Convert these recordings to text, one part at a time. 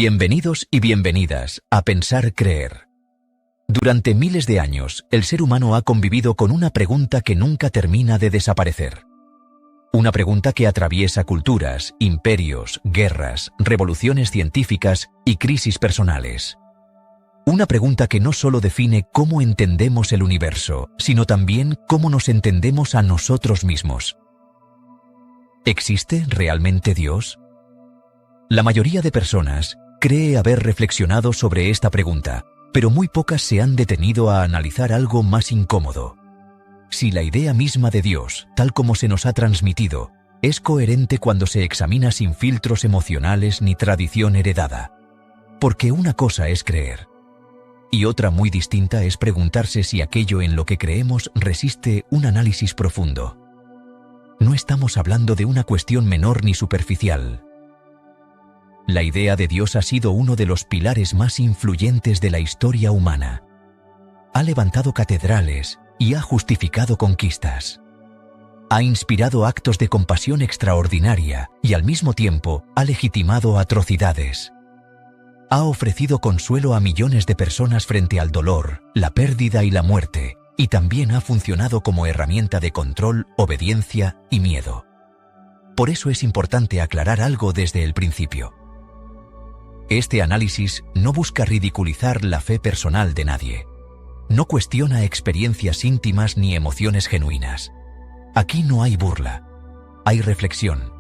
Bienvenidos y bienvenidas a Pensar Creer. Durante miles de años, el ser humano ha convivido con una pregunta que nunca termina de desaparecer. Una pregunta que atraviesa culturas, imperios, guerras, revoluciones científicas y crisis personales. Una pregunta que no solo define cómo entendemos el universo, sino también cómo nos entendemos a nosotros mismos. ¿Existe realmente Dios? La mayoría de personas cree haber reflexionado sobre esta pregunta, pero muy pocas se han detenido a analizar algo más incómodo. Si la idea misma de Dios, tal como se nos ha transmitido, es coherente cuando se examina sin filtros emocionales ni tradición heredada. Porque una cosa es creer, y otra muy distinta es preguntarse si aquello en lo que creemos resiste un análisis profundo. No estamos hablando de una cuestión menor ni superficial. La idea de Dios ha sido uno de los pilares más influyentes de la historia humana. Ha levantado catedrales y ha justificado conquistas. Ha inspirado actos de compasión extraordinaria y al mismo tiempo ha legitimado atrocidades. Ha ofrecido consuelo a millones de personas frente al dolor, la pérdida y la muerte, y también ha funcionado como herramienta de control, obediencia y miedo. Por eso es importante aclarar algo desde el principio. Este análisis no busca ridiculizar la fe personal de nadie. No cuestiona experiencias íntimas ni emociones genuinas. Aquí no hay burla, hay reflexión.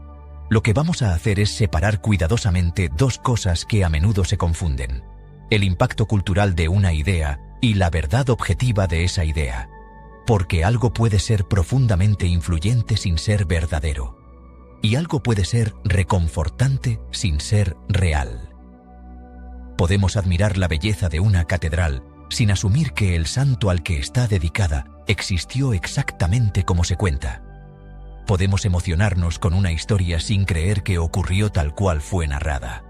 Lo que vamos a hacer es separar cuidadosamente dos cosas que a menudo se confunden: el impacto cultural de una idea y la verdad objetiva de esa idea. Porque algo puede ser profundamente influyente sin ser verdadero. Y algo puede ser reconfortante sin ser real. Podemos admirar la belleza de una catedral sin asumir que el santo al que está dedicada existió exactamente como se cuenta. Podemos emocionarnos con una historia sin creer que ocurrió tal cual fue narrada.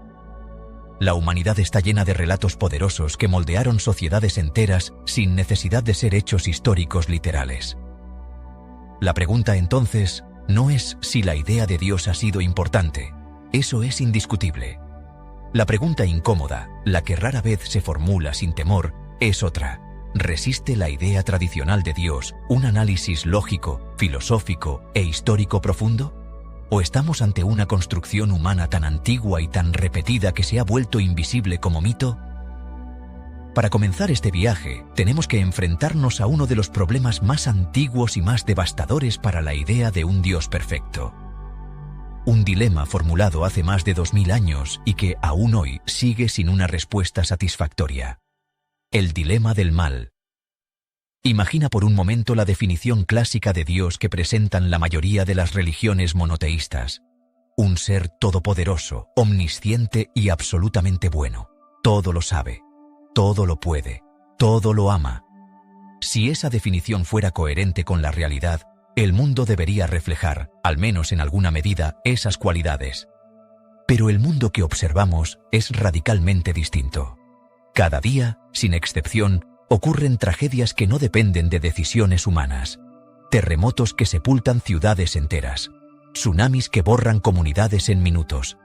La humanidad está llena de relatos poderosos que moldearon sociedades enteras sin necesidad de ser hechos históricos literales. La pregunta entonces no es si la idea de Dios ha sido importante. Eso es indiscutible. La pregunta incómoda, la que rara vez se formula sin temor, es otra. ¿Resiste la idea tradicional de Dios un análisis lógico, filosófico e histórico profundo? ¿O estamos ante una construcción humana tan antigua y tan repetida que se ha vuelto invisible como mito? Para comenzar este viaje, tenemos que enfrentarnos a uno de los problemas más antiguos y más devastadores para la idea de un Dios perfecto. Un dilema formulado hace más de 2000 años y que aún hoy sigue sin una respuesta satisfactoria. El dilema del mal. Imagina por un momento la definición clásica de Dios que presentan la mayoría de las religiones monoteístas. Un ser todopoderoso, omnisciente y absolutamente bueno. Todo lo sabe, todo lo puede, todo lo ama. Si esa definición fuera coherente con la realidad, el mundo debería reflejar, al menos en alguna medida, esas cualidades. Pero el mundo que observamos es radicalmente distinto. Cada día, sin excepción, ocurren tragedias que no dependen de decisiones humanas. Terremotos que sepultan ciudades enteras. Tsunamis que borran comunidades en minutos.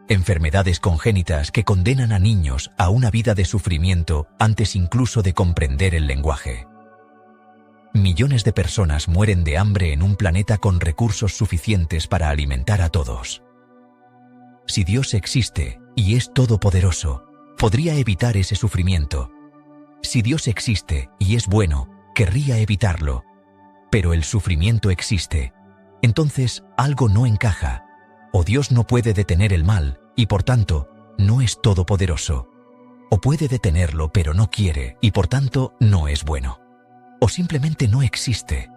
Enfermedades congénitas que condenan a niños a una vida de sufrimiento antes incluso de comprender el lenguaje. Millones de personas mueren de hambre en un planeta con recursos suficientes para alimentar a todos. Si Dios existe y es todopoderoso, podría evitar ese sufrimiento. Si Dios existe y es bueno, querría evitarlo. Pero el sufrimiento existe. Entonces algo no encaja. O Dios no puede detener el mal y por tanto no es todopoderoso. O puede detenerlo pero no quiere y por tanto no es bueno. O simplemente no existe.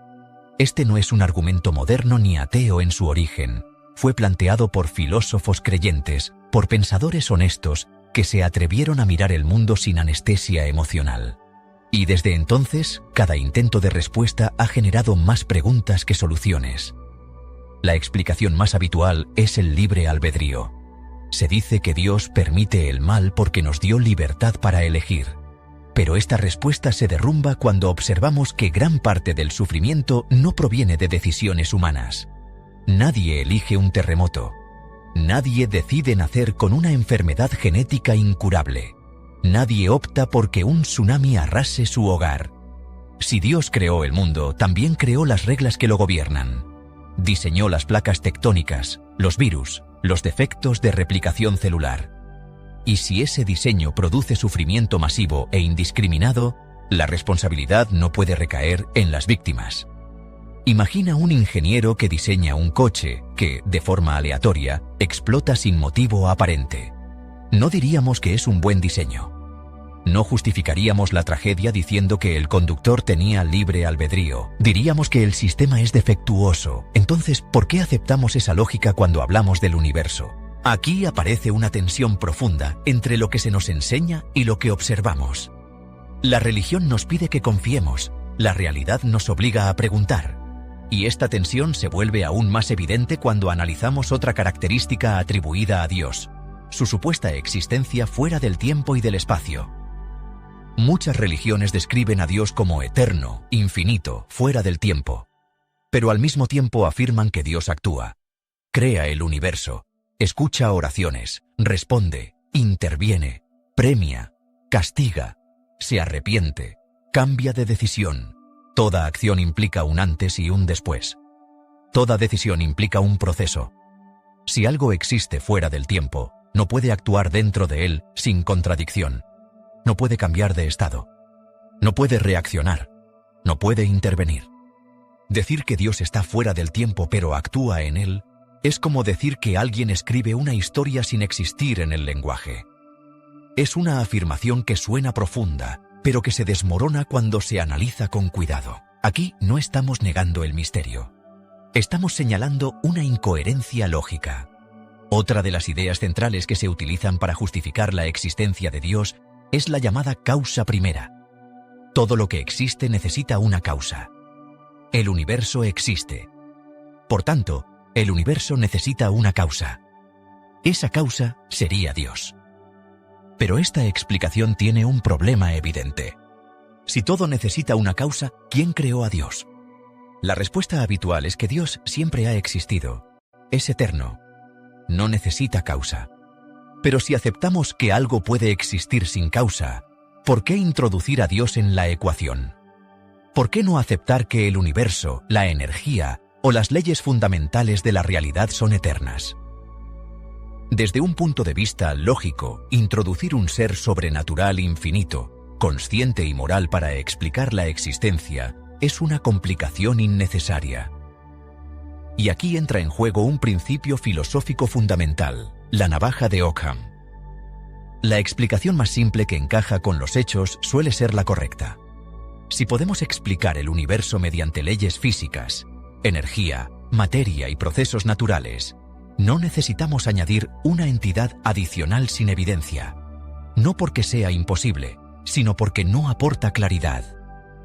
Este no es un argumento moderno ni ateo en su origen. Fue planteado por filósofos creyentes, por pensadores honestos que se atrevieron a mirar el mundo sin anestesia emocional. Y desde entonces, cada intento de respuesta ha generado más preguntas que soluciones. La explicación más habitual es el libre albedrío. Se dice que Dios permite el mal porque nos dio libertad para elegir. Pero esta respuesta se derrumba cuando observamos que gran parte del sufrimiento no proviene de decisiones humanas. Nadie elige un terremoto. Nadie decide nacer con una enfermedad genética incurable. Nadie opta porque un tsunami arrase su hogar. Si Dios creó el mundo, también creó las reglas que lo gobiernan. Diseñó las placas tectónicas, los virus, los defectos de replicación celular. Y si ese diseño produce sufrimiento masivo e indiscriminado, la responsabilidad no puede recaer en las víctimas. Imagina un ingeniero que diseña un coche que, de forma aleatoria, explota sin motivo aparente. No diríamos que es un buen diseño. No justificaríamos la tragedia diciendo que el conductor tenía libre albedrío. Diríamos que el sistema es defectuoso. Entonces, ¿por qué aceptamos esa lógica cuando hablamos del universo? Aquí aparece una tensión profunda entre lo que se nos enseña y lo que observamos. La religión nos pide que confiemos, la realidad nos obliga a preguntar. Y esta tensión se vuelve aún más evidente cuando analizamos otra característica atribuida a Dios: su supuesta existencia fuera del tiempo y del espacio. Muchas religiones describen a Dios como eterno, infinito, fuera del tiempo. Pero al mismo tiempo afirman que Dios actúa, crea el universo, escucha oraciones, responde, interviene, premia, castiga, se arrepiente, cambia de decisión. Toda acción implica un antes y un después. Toda decisión implica un proceso. Si algo existe fuera del tiempo, no puede actuar dentro de él sin contradicción. No puede cambiar de estado. No puede reaccionar. No puede intervenir. Decir que Dios está fuera del tiempo pero actúa en él es como decir que alguien escribe una historia sin existir en el lenguaje. Es una afirmación que suena profunda, pero que se desmorona cuando se analiza con cuidado. Aquí no estamos negando el misterio. Estamos señalando una incoherencia lógica. Otra de las ideas centrales que se utilizan para justificar la existencia de Dios es la llamada causa primera. Todo lo que existe necesita una causa. El universo existe. Por tanto, el universo necesita una causa. Esa causa sería Dios. Pero esta explicación tiene un problema evidente. Si todo necesita una causa, ¿quién creó a Dios? La respuesta habitual es que Dios siempre ha existido. Es eterno. No necesita causa. Pero si aceptamos que algo puede existir sin causa, ¿por qué introducir a Dios en la ecuación? ¿Por qué no aceptar que el universo, la energía o las leyes fundamentales de la realidad son eternas? Desde un punto de vista lógico, introducir un ser sobrenatural infinito, consciente y moral para explicar la existencia es una complicación innecesaria. Y aquí entra en juego un principio filosófico fundamental: la navaja de Ockham. La explicación más simple que encaja con los hechos suele ser la correcta. Si podemos explicar el universo mediante leyes físicas, energía, materia y procesos naturales, no necesitamos añadir una entidad adicional sin evidencia. No porque sea imposible, sino porque no aporta claridad.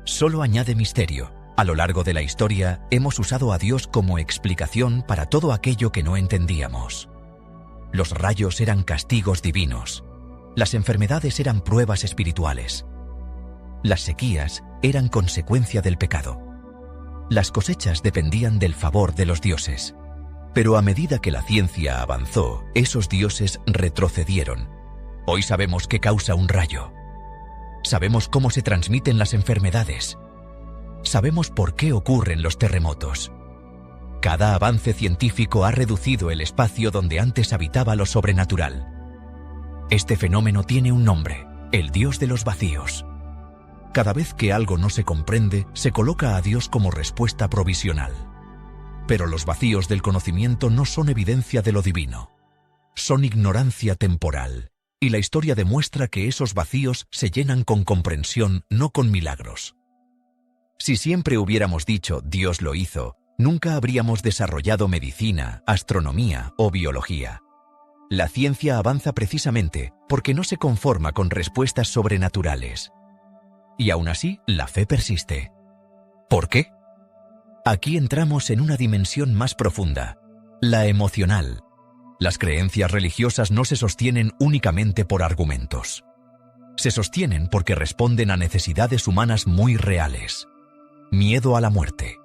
Solo añade misterio. A lo largo de la historia, hemos usado a Dios como explicación para todo aquello que no entendíamos. Los rayos eran castigos divinos. Las enfermedades eran pruebas espirituales. Las sequías eran consecuencia del pecado. Las cosechas dependían del favor de los dioses. Pero a medida que la ciencia avanzó, esos dioses retrocedieron. Hoy sabemos qué causa un rayo. Sabemos cómo se transmiten las enfermedades. Sabemos por qué ocurren los terremotos. Cada avance científico ha reducido el espacio donde antes habitaba lo sobrenatural. Este fenómeno tiene un nombre: el Dios de los vacíos. Cada vez que algo no se comprende, se coloca a Dios como respuesta provisional. Pero los vacíos del conocimiento no son evidencia de lo divino. Son ignorancia temporal, y la historia demuestra que esos vacíos se llenan con comprensión, no con milagros. Si siempre hubiéramos dicho Dios lo hizo, nunca habríamos desarrollado medicina, astronomía o biología. La ciencia avanza precisamente porque no se conforma con respuestas sobrenaturales. Y aún así, la fe persiste. ¿Por qué? Aquí entramos en una dimensión más profunda, la emocional. Las creencias religiosas no se sostienen únicamente por argumentos. Se sostienen porque responden a necesidades humanas muy reales. Miedo a la muerte,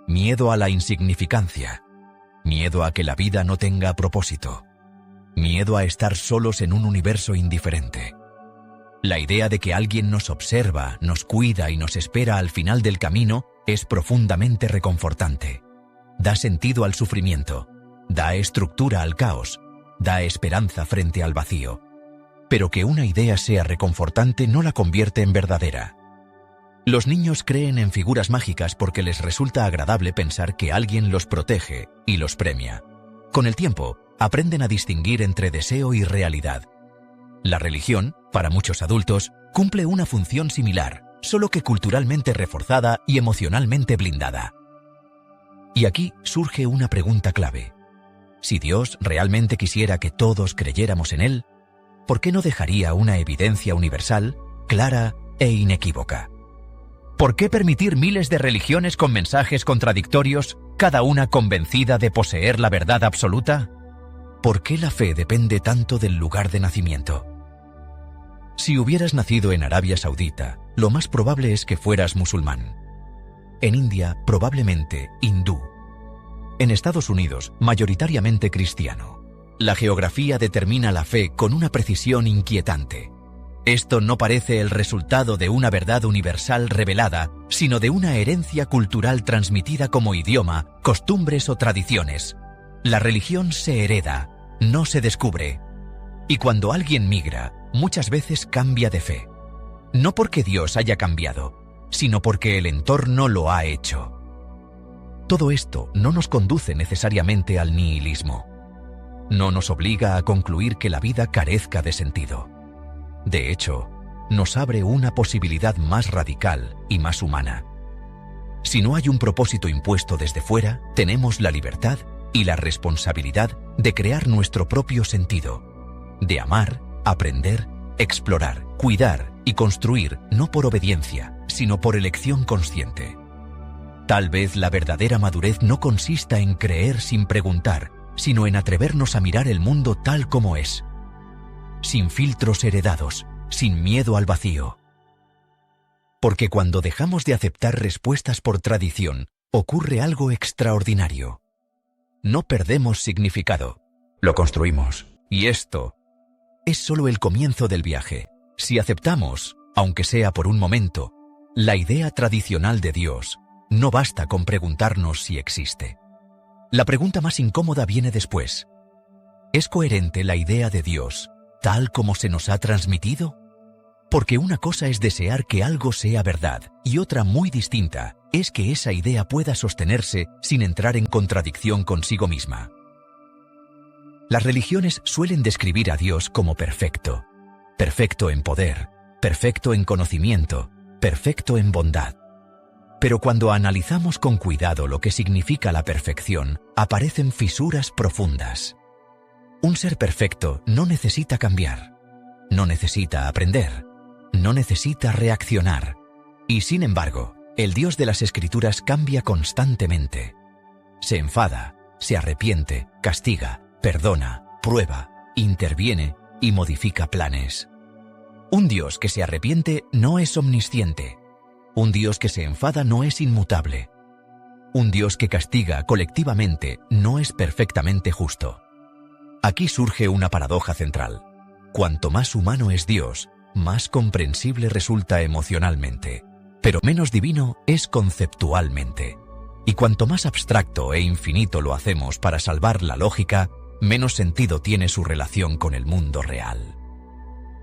miedo a la insignificancia, miedo a que la vida no tenga propósito, miedo a estar solos en un universo indiferente. La idea de que alguien nos observa, nos cuida y nos espera al final del camino es profundamente reconfortante. Da sentido al sufrimiento, da estructura al caos, da esperanza frente al vacío. Pero que una idea sea reconfortante no la convierte en verdadera. Los niños creen en figuras mágicas porque les resulta agradable pensar que alguien los protege y los premia. Con el tiempo, aprenden a distinguir entre deseo y realidad. La religión, para muchos adultos, cumple una función similar, solo que culturalmente reforzada y emocionalmente blindada. Y aquí surge una pregunta clave. Si Dios realmente quisiera que todos creyéramos en Él, ¿por qué no dejaría una evidencia universal, clara e inequívoca? ¿Por qué permitir miles de religiones con mensajes contradictorios, cada una convencida de poseer la verdad absoluta? ¿Por qué la fe depende tanto del lugar de nacimiento? Si hubieras nacido en Arabia Saudita, lo más probable es que fueras musulmán. En India, probablemente hindú. En Estados Unidos, mayoritariamente cristiano. La geografía determina la fe con una precisión inquietante. Esto no parece el resultado de una verdad universal revelada, sino de una herencia cultural transmitida como idioma, costumbres o tradiciones. La religión se hereda, no se descubre. Y cuando alguien migra, muchas veces cambia de fe. No porque Dios haya cambiado, sino porque el entorno lo ha hecho. Todo esto no nos conduce necesariamente al nihilismo. No nos obliga a concluir que la vida carezca de sentido. De hecho, nos abre una posibilidad más radical y más humana. Si no hay un propósito impuesto desde fuera, tenemos la libertad y la responsabilidad de crear nuestro propio sentido, de amar, aprender, explorar, cuidar y construir no por obediencia, sino por elección consciente. Tal vez la verdadera madurez no consista en creer sin preguntar, sino en atrevernos a mirar el mundo tal como es, sin filtros heredados, sin miedo al vacío. Porque cuando dejamos de aceptar respuestas por tradición, ocurre algo extraordinario. No perdemos significado, lo construimos. Y esto es solo el comienzo del viaje. Si aceptamos, aunque sea por un momento, la idea tradicional de Dios, no basta con preguntarnos si existe. La pregunta más incómoda viene después. ¿Es coherente la idea de Dios tal como se nos ha transmitido? Porque una cosa es desear que algo sea verdad y otra muy distinta es que esa idea pueda sostenerse sin entrar en contradicción consigo misma. Las religiones suelen describir a Dios como perfecto. Perfecto en poder, perfecto en conocimiento, perfecto en bondad. Pero cuando analizamos con cuidado lo que significa la perfección, aparecen fisuras profundas. Un ser perfecto no necesita cambiar, no necesita aprender, no necesita reaccionar. Y sin embargo, el Dios de las Escrituras cambia constantemente. Se enfada, se arrepiente, castiga, perdona, prueba, interviene y modifica planes. Un Dios que se arrepiente no es omnisciente. Un Dios que se enfada no es inmutable. Un Dios que castiga colectivamente no es perfectamente justo. Aquí surge una paradoja central. Cuanto más humano es Dios, más comprensible resulta emocionalmente, pero menos divino es conceptualmente. Y cuanto más abstracto e infinito lo hacemos para salvar la lógica, menos sentido tiene su relación con el mundo real.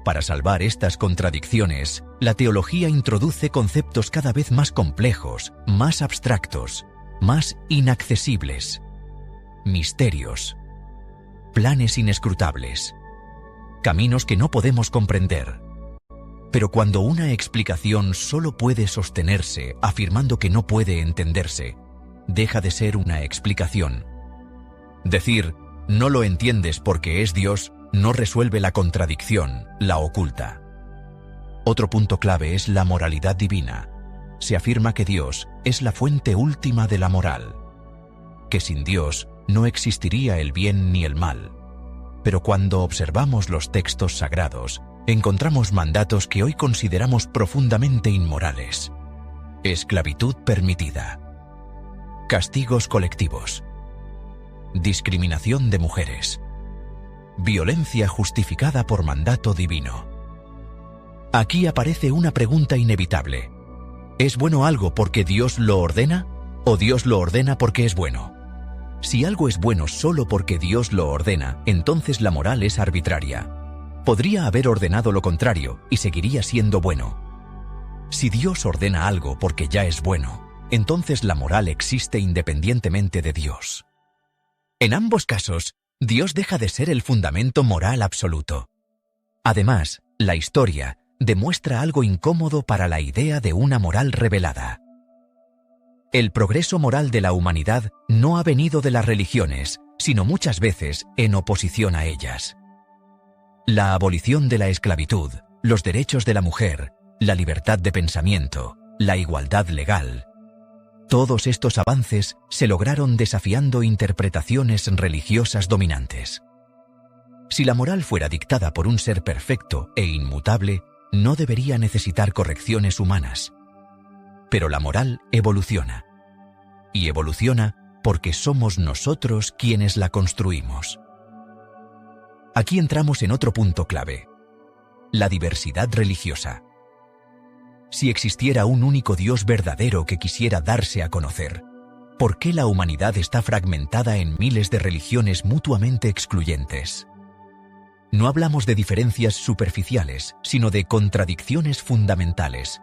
Para salvar estas contradicciones, la teología introduce conceptos cada vez más complejos, más abstractos, más inaccesibles. Misterios, planes inescrutables, caminos que no podemos comprender. Pero cuando una explicación solo puede sostenerse afirmando que no puede entenderse, deja de ser una explicación. Decir, no lo entiendes porque es Dios, no resuelve la contradicción, la oculta. Otro punto clave es la moralidad divina. Se afirma que Dios es la fuente última de la moral, que sin Dios no existiría el bien ni el mal. Pero cuando observamos los textos sagrados, encontramos mandatos que hoy consideramos profundamente inmorales. Esclavitud permitida. Castigos colectivos. Discriminación de mujeres. violencia justificada por mandato divino. Aquí aparece una pregunta inevitable. ¿Es bueno algo porque Dios lo ordena o Dios lo ordena porque es bueno? Si algo es bueno solo porque Dios lo ordena, entonces la moral es arbitraria. Podría haber ordenado lo contrario y seguiría siendo bueno. Si Dios ordena algo porque ya es bueno, entonces la moral existe independientemente de Dios. En ambos casos, Dios deja de ser el fundamento moral absoluto. Además, la historia demuestra algo incómodo para la idea de una moral revelada. El progreso moral de la humanidad no ha venido de las religiones, sino muchas veces en oposición a ellas. La abolición de la esclavitud, los derechos de la mujer, la libertad de pensamiento, la igualdad legal. Todos estos avances se lograron desafiando interpretaciones religiosas dominantes. Si la moral fuera dictada por un ser perfecto e inmutable, no debería necesitar correcciones humanas. Pero la moral evoluciona. Y evoluciona porque somos nosotros quienes la construimos. Aquí entramos en otro punto clave: la diversidad religiosa. Si existiera un único Dios verdadero que quisiera darse a conocer, ¿por qué la humanidad está fragmentada en miles de religiones mutuamente excluyentes? No hablamos de diferencias superficiales, sino de contradicciones fundamentales.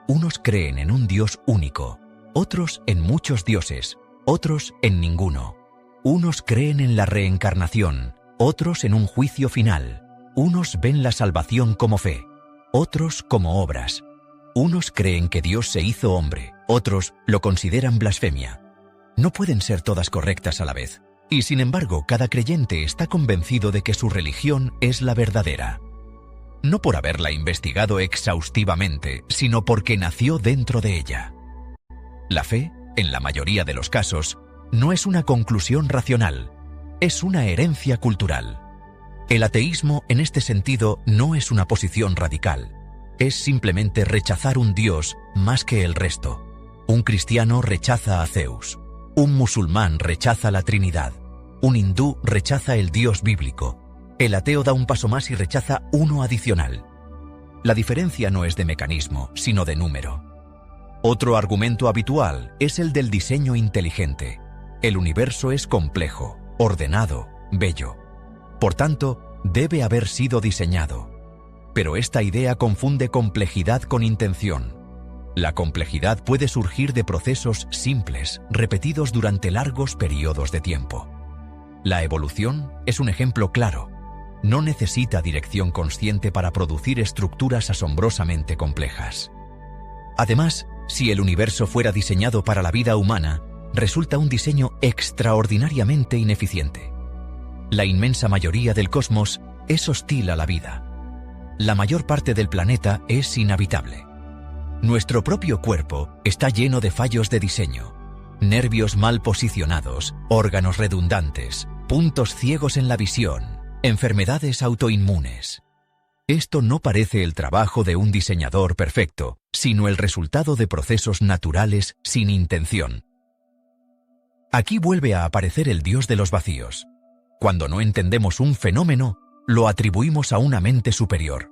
Unos creen en un Dios único, otros en muchos dioses, otros en ninguno. Unos creen en la reencarnación, otros en un juicio final. Unos ven la salvación como fe, otros como obras. Unos creen que Dios se hizo hombre, otros lo consideran blasfemia. No pueden ser todas correctas a la vez. Y sin embargo, cada creyente está convencido de que su religión es la verdadera. No por haberla investigado exhaustivamente, sino porque nació dentro de ella. La fe, en la mayoría de los casos, no es una conclusión racional, es una herencia cultural. El ateísmo, en este sentido, no es una posición radical. Es simplemente rechazar un Dios más que el resto. Un cristiano rechaza a Zeus. Un musulmán rechaza la Trinidad. Un hindú rechaza el Dios bíblico. El ateo da un paso más y rechaza uno adicional. La diferencia no es de mecanismo, sino de número. Otro argumento habitual es el del diseño inteligente. El universo es complejo, ordenado, bello. Por tanto, debe haber sido diseñado. Pero esta idea confunde complejidad con intención. La complejidad puede surgir de procesos simples, repetidos durante largos periodos de tiempo. La evolución es un ejemplo claro. No necesita dirección consciente para producir estructuras asombrosamente complejas. Además, si el universo fuera diseñado para la vida humana, resulta un diseño extraordinariamente ineficiente. La inmensa mayoría del cosmos es hostil a la vida. La mayor parte del planeta es inhabitable. Nuestro propio cuerpo está lleno de fallos de diseño. Nervios mal posicionados, órganos redundantes, puntos ciegos en la visión, enfermedades autoinmunes. Esto no parece el trabajo de un diseñador perfecto, sino el resultado de procesos naturales sin intención. Aquí vuelve a aparecer el Dios de los vacíos. Cuando no entendemos un fenómeno, lo atribuimos a una mente superior.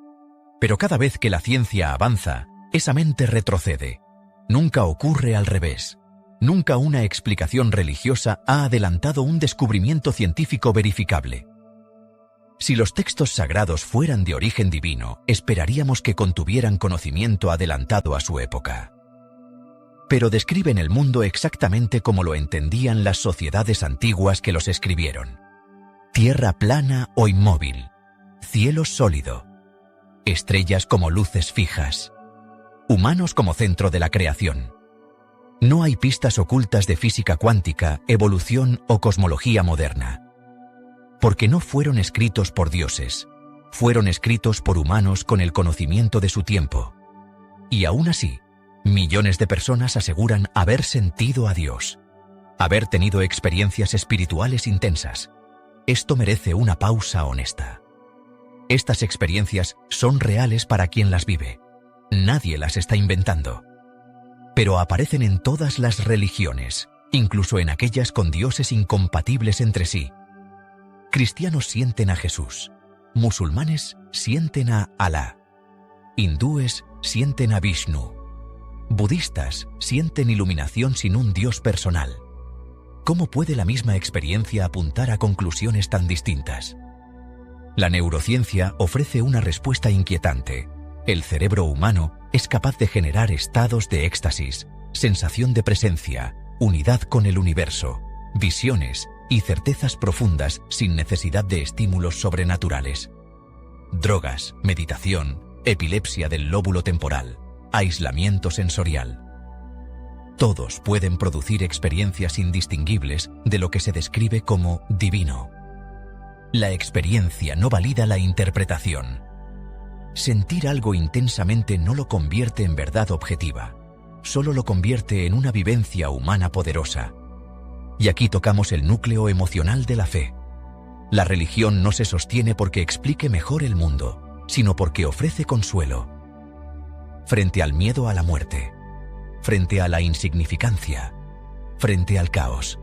Pero cada vez que la ciencia avanza, esa mente retrocede. Nunca ocurre al revés. Nunca una explicación religiosa ha adelantado un descubrimiento científico verificable. Si los textos sagrados fueran de origen divino, esperaríamos que contuvieran conocimiento adelantado a su época. Pero describen el mundo exactamente como lo entendían las sociedades antiguas que los escribieron. Tierra plana o inmóvil, cielo sólido, estrellas como luces fijas, humanos como centro de la creación. No hay pistas ocultas de física cuántica, evolución o cosmología moderna. Porque no fueron escritos por dioses, fueron escritos por humanos con el conocimiento de su tiempo. Y aún así, millones de personas aseguran haber sentido a Dios, haber tenido experiencias espirituales intensas. Esto merece una pausa honesta. Estas experiencias son reales para quien las vive. Nadie las está inventando. Pero aparecen en todas las religiones, incluso en aquellas con dioses incompatibles entre sí. Cristianos sienten a Jesús. Musulmanes sienten a Alá. Hindúes sienten a Vishnu. Budistas sienten iluminación sin un Dios personal. ¿Cómo puede la misma experiencia apuntar a conclusiones tan distintas? La neurociencia ofrece una respuesta inquietante. El cerebro humano es capaz de generar estados de éxtasis, sensación de presencia, unidad con el universo, visiones y certezas profundas sin necesidad de estímulos sobrenaturales. Drogas, meditación, epilepsia del lóbulo temporal, aislamiento sensorial. Todos pueden producir experiencias indistinguibles de lo que se describe como divino. La experiencia no valida la interpretación. Sentir algo intensamente no lo convierte en verdad objetiva, solo lo convierte en una vivencia humana poderosa. Y aquí tocamos el núcleo emocional de la fe. La religión no se sostiene porque explique mejor el mundo, sino porque ofrece consuelo. Frente al miedo a la muerte, frente a la insignificancia, frente al caos.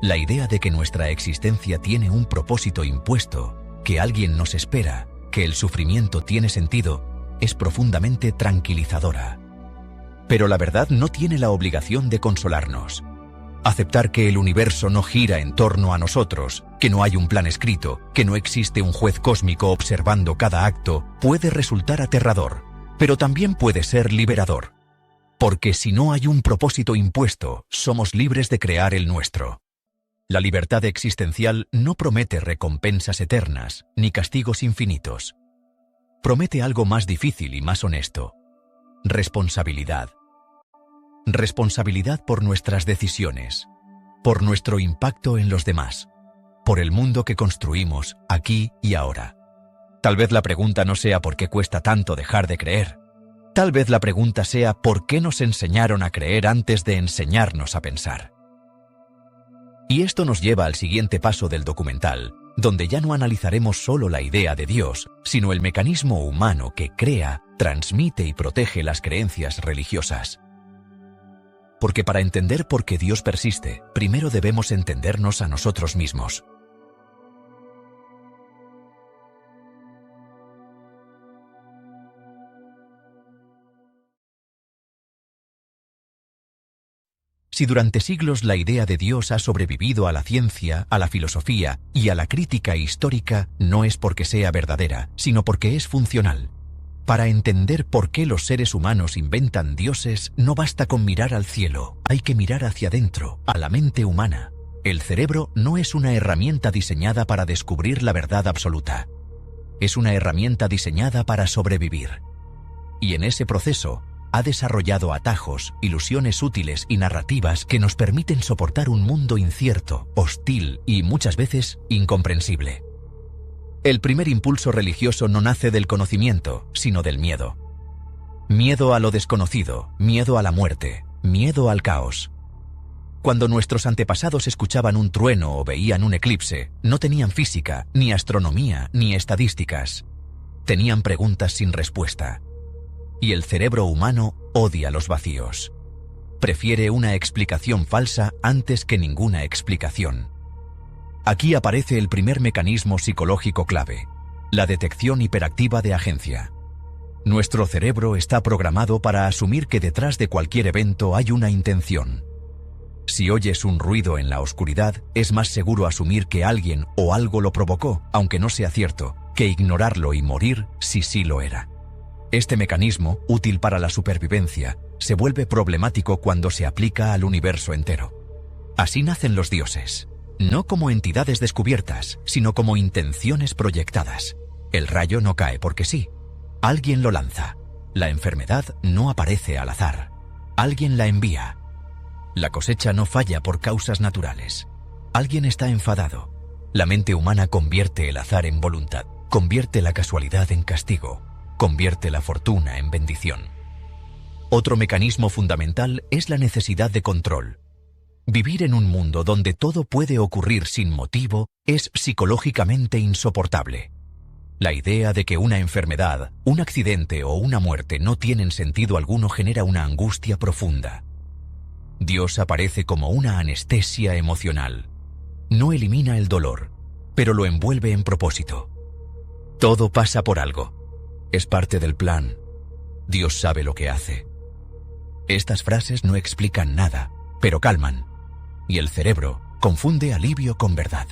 La idea de que nuestra existencia tiene un propósito impuesto, que alguien nos espera, que el sufrimiento tiene sentido, es profundamente tranquilizadora. Pero la verdad no tiene la obligación de consolarnos. Aceptar que el universo no gira en torno a nosotros, que no hay un plan escrito, que no existe un juez cósmico observando cada acto, puede resultar aterrador, pero también puede ser liberador. Porque si no hay un propósito impuesto, somos libres de crear el nuestro. La libertad existencial no promete recompensas eternas, ni castigos infinitos. Promete algo más difícil y más honesto. Responsabilidad. Responsabilidad por nuestras decisiones, por nuestro impacto en los demás, por el mundo que construimos aquí y ahora. Tal vez la pregunta no sea por qué cuesta tanto dejar de creer. Tal vez la pregunta sea por qué nos enseñaron a creer antes de enseñarnos a pensar. Y esto nos lleva al siguiente paso del documental, donde ya no analizaremos solo la idea de Dios, sino el mecanismo humano que crea, transmite y protege las creencias religiosas. Porque para entender por qué Dios persiste, primero debemos entendernos a nosotros mismos. Si durante siglos la idea de Dios ha sobrevivido a la ciencia, a la filosofía y a la crítica histórica, no es porque sea verdadera, sino porque es funcional. Para entender por qué los seres humanos inventan dioses, no basta con mirar al cielo, hay que mirar hacia adentro, a la mente humana. El cerebro no es una herramienta diseñada para descubrir la verdad absoluta. Es una herramienta diseñada para sobrevivir. Y en ese proceso, ha desarrollado atajos, ilusiones útiles y narrativas que nos permiten soportar un mundo incierto, hostil y muchas veces incomprensible. El primer impulso religioso no nace del conocimiento, sino del miedo. Miedo a lo desconocido, miedo a la muerte, miedo al caos. Cuando nuestros antepasados escuchaban un trueno o veían un eclipse, no tenían física, ni astronomía, ni estadísticas. Tenían preguntas sin respuesta. Y el cerebro humano odia los vacíos. Prefiere una explicación falsa antes que ninguna explicación. Aquí aparece el primer mecanismo psicológico clave, la detección hiperactiva de agencia. Nuestro cerebro está programado para asumir que detrás de cualquier evento hay una intención. Si oyes un ruido en la oscuridad, es más seguro asumir que alguien o algo lo provocó, aunque no sea cierto, que ignorarlo y morir si sí lo era. Este mecanismo, útil para la supervivencia, se vuelve problemático cuando se aplica al universo entero. Así nacen los dioses, no como entidades descubiertas, sino como intenciones proyectadas. El rayo no cae porque sí. Alguien lo lanza. La enfermedad no aparece al azar. Alguien la envía. La cosecha no falla por causas naturales. Alguien está enfadado. La mente humana convierte el azar en voluntad, convierte la casualidad en castigo, convierte la fortuna en bendición. Otro mecanismo fundamental es la necesidad de control. Vivir en un mundo donde todo puede ocurrir sin motivo es psicológicamente insoportable. La idea de que una enfermedad, un accidente o una muerte no tienen sentido alguno genera una angustia profunda. Dios aparece como una anestesia emocional. No elimina el dolor, pero lo envuelve en propósito. Todo pasa por algo. Es parte del plan. Dios sabe lo que hace. Estas frases no explican nada, pero calman, y el cerebro confunde alivio con verdad.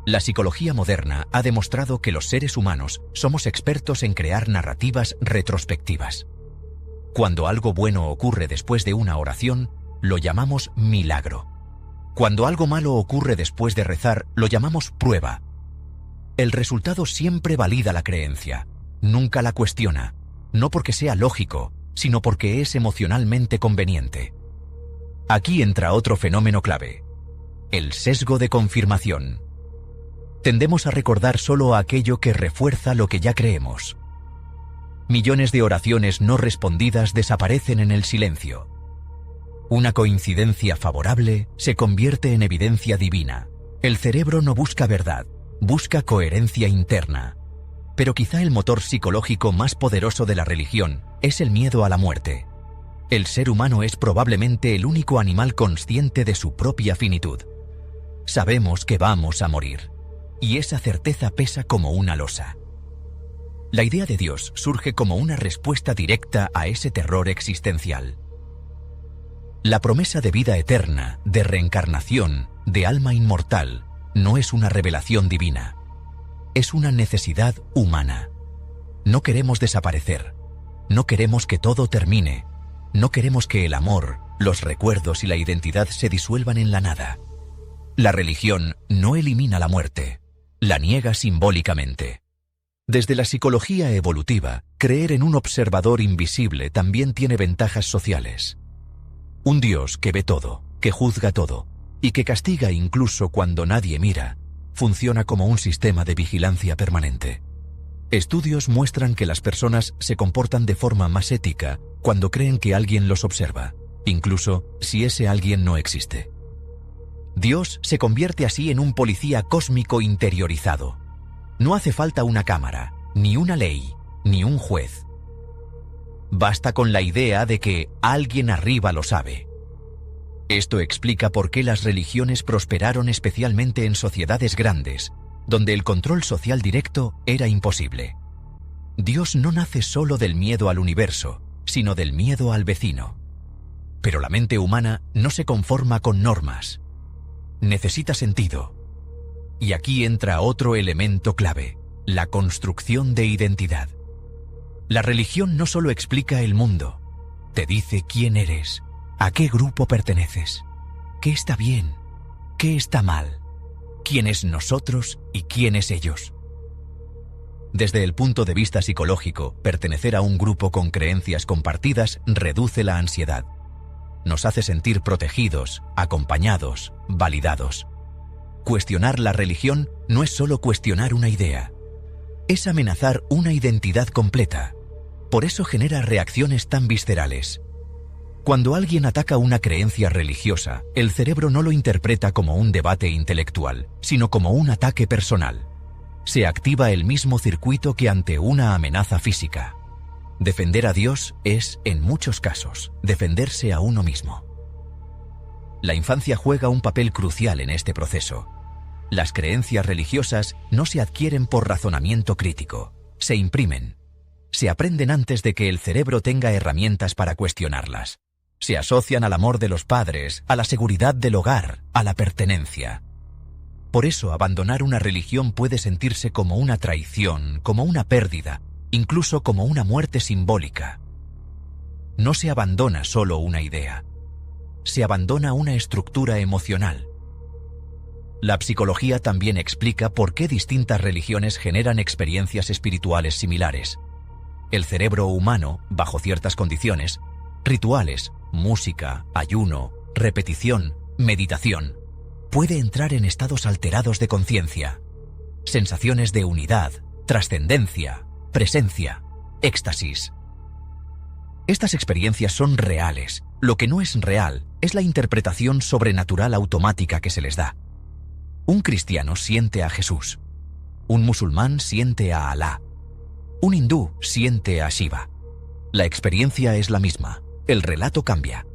La psicología moderna ha demostrado que los seres humanos somos expertos en crear narrativas retrospectivas. Cuando algo bueno ocurre después de una oración, lo llamamos milagro. Cuando algo malo ocurre después de rezar, lo llamamos prueba. El resultado siempre valida la creencia, nunca la cuestiona, no porque sea lógico, sino porque es emocionalmente conveniente. Aquí entra otro fenómeno clave: el sesgo de confirmación. Tendemos a recordar solo aquello que refuerza lo que ya creemos. Millones de oraciones no respondidas desaparecen en el silencio. Una coincidencia favorable se convierte en evidencia divina. El cerebro no busca verdad, busca coherencia interna. Pero quizá el motor psicológico más poderoso de la religión es el miedo a la muerte. El ser humano es probablemente el único animal consciente de su propia finitud. Sabemos que vamos a morir, y esa certeza pesa como una losa. La idea de Dios surge como una respuesta directa a ese terror existencial. La promesa de vida eterna, de reencarnación, de alma inmortal, no es una revelación divina. Es una necesidad humana. No queremos desaparecer. No queremos que todo termine. No queremos que el amor, los recuerdos y la identidad se disuelvan en la nada. La religión no elimina la muerte, la niega simbólicamente. Desde la psicología evolutiva, creer en un observador invisible también tiene ventajas sociales. Un Dios que ve todo, que juzga todo, y que castiga incluso cuando nadie mira, funciona como un sistema de vigilancia permanente. Estudios muestran que las personas se comportan de forma más ética cuando creen que alguien los observa, incluso si ese alguien no existe. Dios se convierte así en un policía cósmico interiorizado. No hace falta una cámara, ni una ley, ni un juez. Basta con la idea de que alguien arriba lo sabe. Esto explica por qué las religiones prosperaron especialmente en sociedades grandes, donde el control social directo era imposible. Dios no nace solo del miedo al universo, sino del miedo al vecino. Pero la mente humana no se conforma con normas. Necesita sentido. Y aquí entra otro elemento clave: la construcción de identidad. La religión no solo explica el mundo, te dice quién eres, a qué grupo perteneces, qué está bien, qué está mal, quién es nosotros y quién es ellos. Desde el punto de vista psicológico, pertenecer a un grupo con creencias compartidas reduce la ansiedad. Nos hace sentir protegidos, acompañados, validados. Cuestionar la religión no es solo cuestionar una idea, es amenazar una identidad completa. Por eso genera reacciones tan viscerales. Cuando alguien ataca una creencia religiosa, el cerebro no lo interpreta como un debate intelectual, sino como un ataque personal. Se activa el mismo circuito que ante una amenaza física. Defender a Dios es, en muchos casos, defenderse a uno mismo. La infancia juega un papel crucial en este proceso. Las creencias religiosas no se adquieren por razonamiento crítico, se imprimen. Se aprenden antes de que el cerebro tenga herramientas para cuestionarlas. Se asocian al amor de los padres, a la seguridad del hogar, a la pertenencia. Por eso abandonar una religión puede sentirse como una traición, como una pérdida, incluso como una muerte simbólica. No se abandona solo una idea, se abandona una estructura emocional. La psicología también explica por qué distintas religiones generan experiencias espirituales similares. El cerebro humano, bajo ciertas condiciones, rituales, música, ayuno, repetición, meditación, puede entrar en estados alterados de conciencia, sensaciones de unidad, trascendencia, presencia, éxtasis. Estas experiencias son reales. Lo que no es real es la interpretación sobrenatural automática que se les da. Un cristiano siente a Jesús. Un musulmán siente a Alá. Un hindú siente a Shiva. La experiencia es la misma. El relato cambia.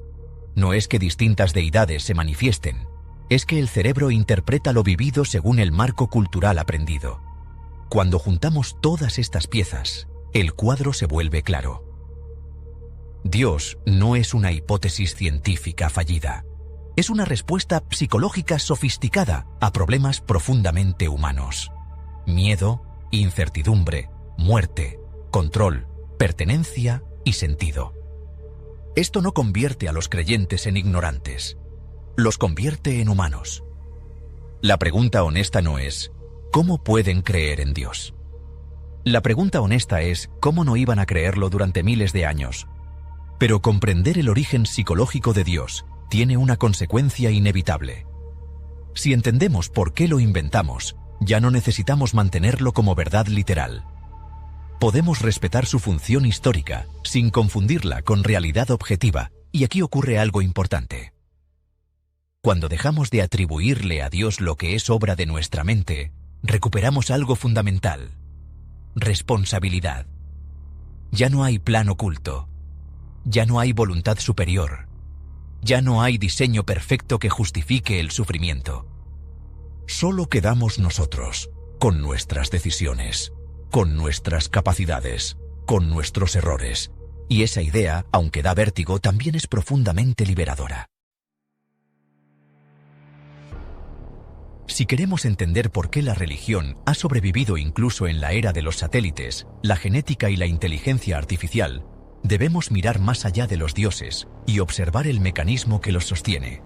No es que distintas deidades se manifiesten, es que el cerebro interpreta lo vivido según el marco cultural aprendido. Cuando juntamos todas estas piezas, el cuadro se vuelve claro. Dios no es una hipótesis científica fallida. Es una respuesta psicológica sofisticada a problemas profundamente humanos. Miedo, incertidumbre, muerte, control, pertenencia y sentido. Esto no convierte a los creyentes en ignorantes. Los convierte en humanos. La pregunta honesta no es ¿cómo pueden creer en Dios? La pregunta honesta es ¿cómo no iban a creerlo durante miles de años? Pero comprender el origen psicológico de Dios tiene una consecuencia inevitable. Si entendemos por qué lo inventamos, ya no necesitamos mantenerlo como verdad literal. Podemos respetar su función histórica sin confundirla con realidad objetiva, y aquí ocurre algo importante. Cuando dejamos de atribuirle a Dios lo que es obra de nuestra mente, recuperamos algo fundamental: responsabilidad. Ya no hay plan oculto. Ya no hay voluntad superior. Ya no hay diseño perfecto que justifique el sufrimiento. Solo quedamos nosotros, con nuestras decisiones, con nuestras capacidades, con nuestros errores. Y esa idea, aunque da vértigo, también es profundamente liberadora. Si queremos entender por qué la religión ha sobrevivido incluso en la era de los satélites, la genética y la inteligencia artificial, debemos mirar más allá de los dioses y observar el mecanismo que los sostiene.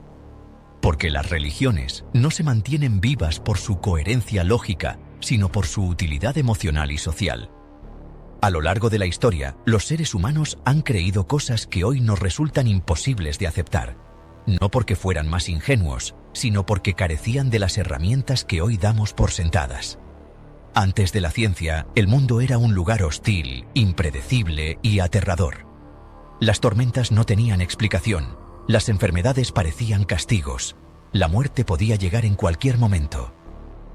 Porque las religiones no se mantienen vivas por su coherencia lógica, sino por su utilidad emocional y social. A lo largo de la historia, los seres humanos han creído cosas que hoy nos resultan imposibles de aceptar, no porque fueran más ingenuos, sino porque carecían de las herramientas que hoy damos por sentadas. Antes de la ciencia, el mundo era un lugar hostil, impredecible y aterrador. Las tormentas no tenían explicación, las enfermedades parecían castigos, la muerte podía llegar en cualquier momento.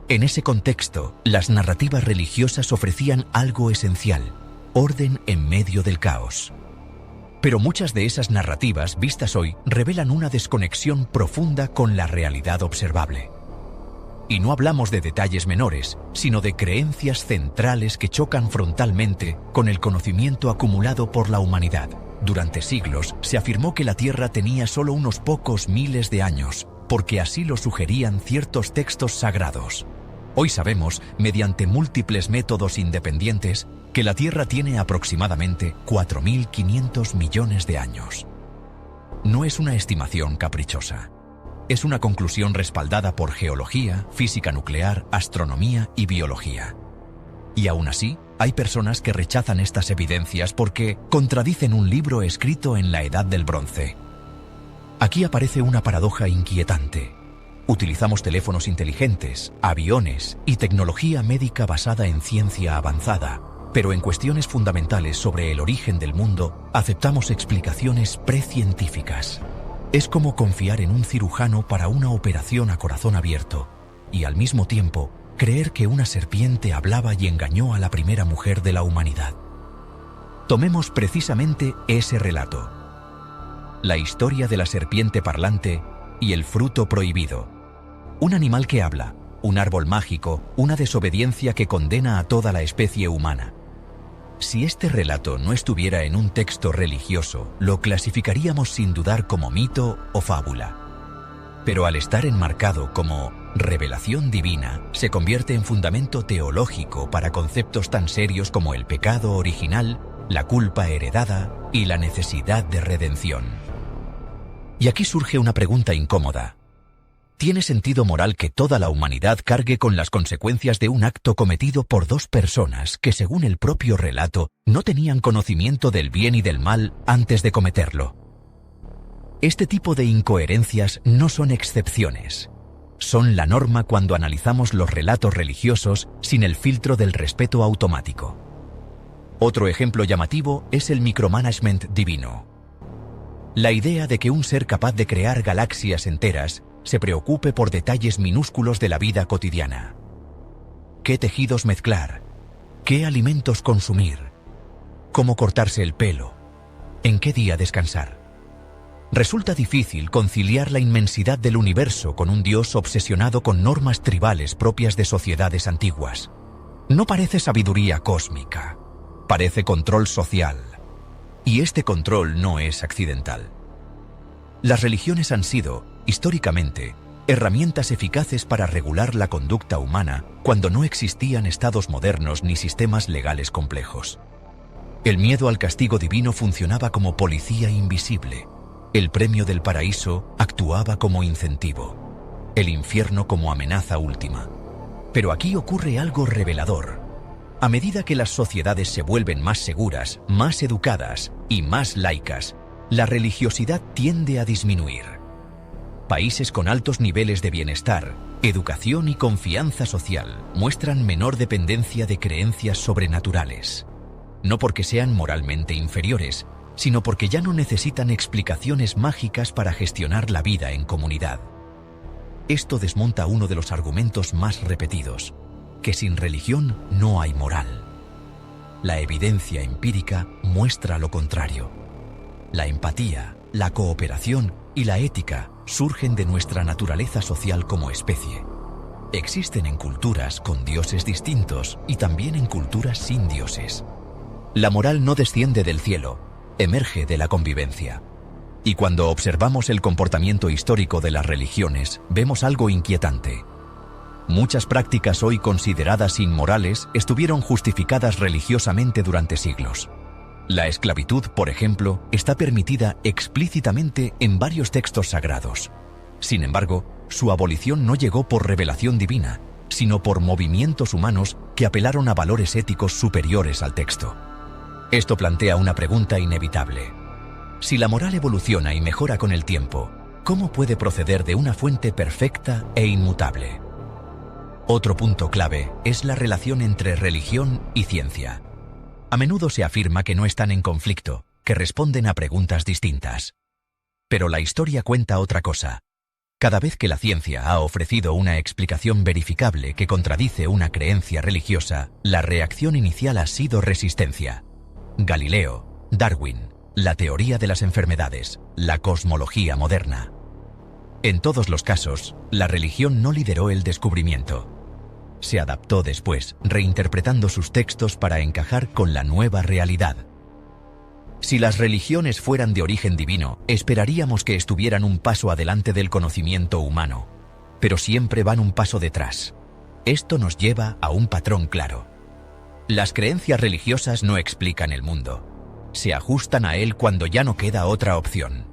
En ese contexto, las narrativas religiosas ofrecían algo esencial: orden en medio del caos. Pero muchas de esas narrativas vistas hoy revelan una desconexión profunda con la realidad observable. Y no hablamos de detalles menores, sino de creencias centrales que chocan frontalmente con el conocimiento acumulado por la humanidad. Durante siglos se afirmó que la Tierra tenía solo unos pocos miles de años, porque así lo sugerían ciertos textos sagrados. Hoy sabemos, mediante múltiples métodos independientes, que la Tierra tiene aproximadamente 4.500 millones de años. No es una estimación caprichosa. Es una conclusión respaldada por geología, física nuclear, astronomía y biología. Y aún así, hay personas que rechazan estas evidencias porque contradicen un libro escrito en la Edad del Bronce. Aquí aparece una paradoja inquietante. Utilizamos teléfonos inteligentes, aviones y tecnología médica basada en ciencia avanzada, pero en cuestiones fundamentales sobre el origen del mundo aceptamos explicaciones precientíficas. Es como confiar en un cirujano para una operación a corazón abierto y al mismo tiempo creer que una serpiente hablaba y engañó a la primera mujer de la humanidad. Tomemos precisamente ese relato: la historia de la serpiente parlante y el fruto prohibido. Un animal que habla, un árbol mágico, una desobediencia que condena a toda la especie humana. Si este relato no estuviera en un texto religioso, lo clasificaríamos sin dudar como mito o fábula. Pero al estar enmarcado como revelación divina, se convierte en fundamento teológico para conceptos tan serios como el pecado original, la culpa heredada y la necesidad de redención. Y aquí surge una pregunta incómoda. ¿Tiene sentido moral que toda la humanidad cargue con las consecuencias de un acto cometido por dos personas que, según el propio relato, no tenían conocimiento del bien y del mal antes de cometerlo? Este tipo de incoherencias no son excepciones. Son la norma cuando analizamos los relatos religiosos sin el filtro del respeto automático. Otro ejemplo llamativo es el micromanagement divino. La idea de que un ser capaz de crear galaxias enteras se preocupe por detalles minúsculos de la vida cotidiana. ¿Qué tejidos mezclar? ¿Qué alimentos consumir? ¿Cómo cortarse el pelo? ¿En qué día descansar? Resulta difícil conciliar la inmensidad del universo con un Dios obsesionado con normas tribales propias de sociedades antiguas. No parece sabiduría cósmica, parece control social. Y este control no es accidental. Las religiones han sido, históricamente, herramientas eficaces para regular la conducta humana cuando no existían estados modernos ni sistemas legales complejos. El miedo al castigo divino funcionaba como policía invisible. El premio del paraíso actuaba como incentivo. El infierno como amenaza última. Pero aquí ocurre algo revelador. A medida que las sociedades se vuelven más seguras, más educadas y más laicas, la religiosidad tiende a disminuir. Países con altos niveles de bienestar, educación y confianza social muestran menor dependencia de creencias sobrenaturales. No porque sean moralmente inferiores, sino porque ya no necesitan explicaciones mágicas para gestionar la vida en comunidad. Esto desmonta uno de los argumentos más repetidos, que sin religión no hay moral. La evidencia empírica muestra lo contrario. La empatía, la cooperación y la ética surgen de nuestra naturaleza social como especie. Existen en culturas con dioses distintos y también en culturas sin dioses. La moral no desciende del cielo, emerge de la convivencia. Y cuando observamos el comportamiento histórico de las religiones, vemos algo inquietante. Muchas prácticas hoy consideradas inmorales estuvieron justificadas religiosamente durante siglos. La esclavitud, por ejemplo, está permitida explícitamente en varios textos sagrados. Sin embargo, su abolición no llegó por revelación divina, sino por movimientos humanos que apelaron a valores éticos superiores al texto. Esto plantea una pregunta inevitable. Si la moral evoluciona y mejora con el tiempo, ¿cómo puede proceder de una fuente perfecta e inmutable? Otro punto clave es la relación entre religión y ciencia. A menudo se afirma que no están en conflicto, que responden a preguntas distintas. Pero la historia cuenta otra cosa. Cada vez que la ciencia ha ofrecido una explicación verificable que contradice una creencia religiosa, la reacción inicial ha sido resistencia. Galileo, Darwin, la teoría de las enfermedades, la cosmología moderna. En todos los casos, la religión no lideró el descubrimiento. Se adaptó después, reinterpretando sus textos para encajar con la nueva realidad. Si las religiones fueran de origen divino, esperaríamos que estuvieran un paso adelante del conocimiento humano, pero siempre van un paso detrás. Esto nos lleva a un patrón claro. Las creencias religiosas no explican el mundo. Se ajustan a él cuando ya no queda otra opción.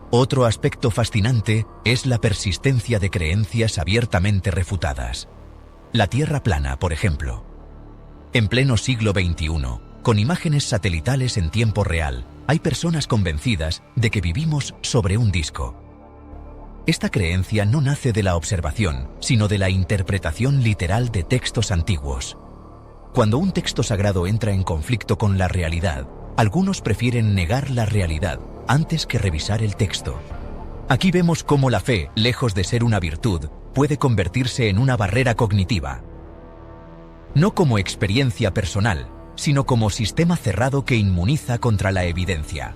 Otro aspecto fascinante es la persistencia de creencias abiertamente refutadas. La Tierra plana, por ejemplo. En pleno siglo XXI, con imágenes satelitales en tiempo real, hay personas convencidas de que vivimos sobre un disco. Esta creencia no nace de la observación, sino de la interpretación literal de textos antiguos. Cuando un texto sagrado entra en conflicto con la realidad, algunos prefieren negar la realidad antes que revisar el texto. Aquí vemos cómo la fe, lejos de ser una virtud, puede convertirse en una barrera cognitiva. No como experiencia personal, sino como sistema cerrado que inmuniza contra la evidencia.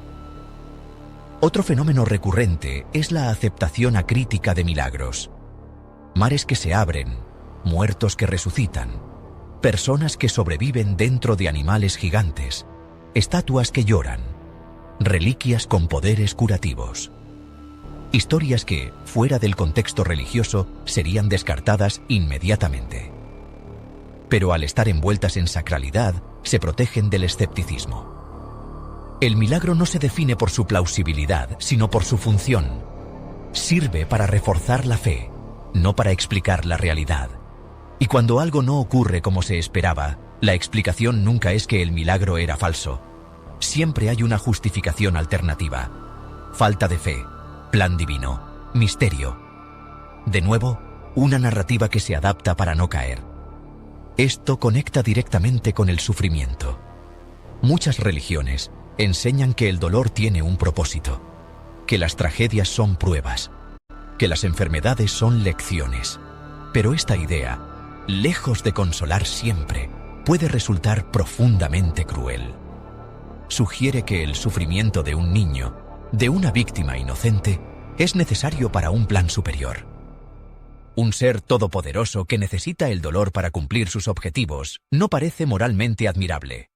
Otro fenómeno recurrente es la aceptación acrítica de milagros. Mares que se abren, muertos que resucitan, personas que sobreviven dentro de animales gigantes, estatuas que lloran, reliquias con poderes curativos. Historias que, fuera del contexto religioso, serían descartadas inmediatamente. Pero al estar envueltas en sacralidad, se protegen del escepticismo. El milagro no se define por su plausibilidad, sino por su función. Sirve para reforzar la fe, no para explicar la realidad. Y cuando algo no ocurre como se esperaba, la explicación nunca es que el milagro era falso. Siempre hay una justificación alternativa. Falta de fe, plan divino, misterio. De nuevo, una narrativa que se adapta para no caer. Esto conecta directamente con el sufrimiento. Muchas religiones enseñan que el dolor tiene un propósito, que las tragedias son pruebas, que las enfermedades son lecciones. Pero esta idea, lejos de consolar siempre, puede resultar profundamente cruel. Sugiere que el sufrimiento de un niño de una víctima inocente, es necesario para un plan superior. Un ser todopoderoso que necesita el dolor para cumplir sus objetivos no parece moralmente admirable.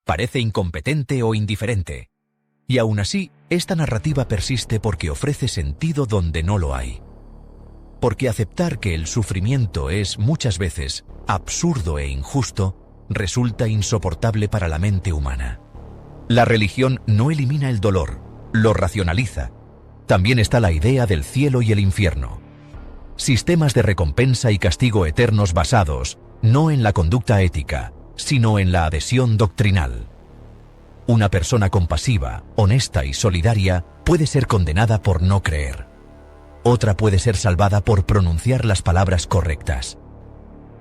Parece incompetente o indiferente. Y aún así, esta narrativa persiste porque ofrece sentido donde no lo hay. Porque aceptar que el sufrimiento es, muchas veces, absurdo e injusto, resulta insoportable para la mente humana. La religión no elimina el dolor, lo racionaliza. También está la idea del cielo y el infierno. Sistemas de recompensa y castigo eternos basados, no en la conducta ética, sino en la adhesión doctrinal. Una persona compasiva, honesta y solidaria puede ser condenada por no creer. Otra puede ser salvada por pronunciar las palabras correctas.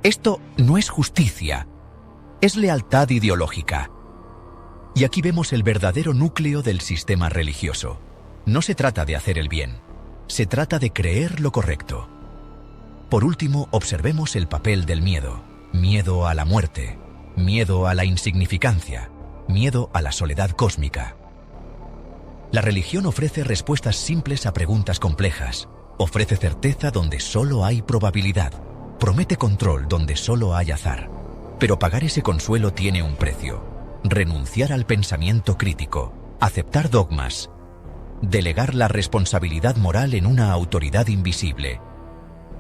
Esto no es justicia, es lealtad ideológica. Y aquí vemos el verdadero núcleo del sistema religioso. No se trata de hacer el bien, se trata de creer lo correcto. Por último, observemos el papel del miedo. Miedo a la muerte, miedo a la insignificancia, miedo a la soledad cósmica. La religión ofrece respuestas simples a preguntas complejas, ofrece certeza donde solo hay probabilidad, promete control donde solo hay azar. Pero pagar ese consuelo tiene un precio. Renunciar al pensamiento crítico, aceptar dogmas, delegar la responsabilidad moral en una autoridad invisible.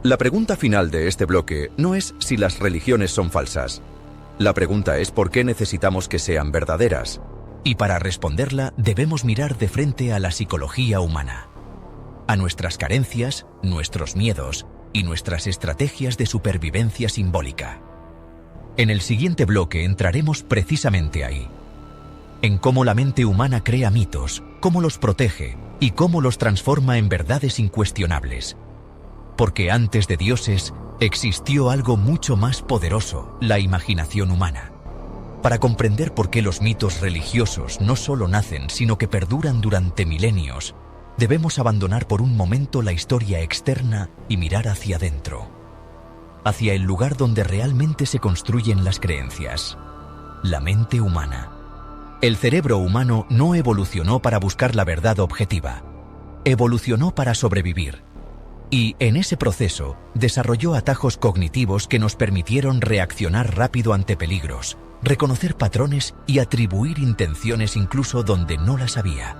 La pregunta final de este bloque no es si las religiones son falsas. La pregunta es por qué necesitamos que sean verdaderas. Y para responderla debemos mirar de frente a la psicología humana, a nuestras carencias, nuestros miedos y nuestras estrategias de supervivencia simbólica. En el siguiente bloque entraremos precisamente ahí, en cómo la mente humana crea mitos, cómo los protege y cómo los transforma en verdades incuestionables. Porque antes de dioses existió algo mucho más poderoso, la imaginación humana. Para comprender por qué los mitos religiosos no solo nacen, sino que perduran durante milenios, debemos abandonar por un momento la historia externa y mirar hacia adentro, hacia el lugar donde realmente se construyen las creencias, la mente humana. El cerebro humano no evolucionó para buscar la verdad objetiva, evolucionó para sobrevivir. Y, en ese proceso, desarrolló atajos cognitivos que nos permitieron reaccionar rápido ante peligros, reconocer patrones y atribuir intenciones incluso donde no las había.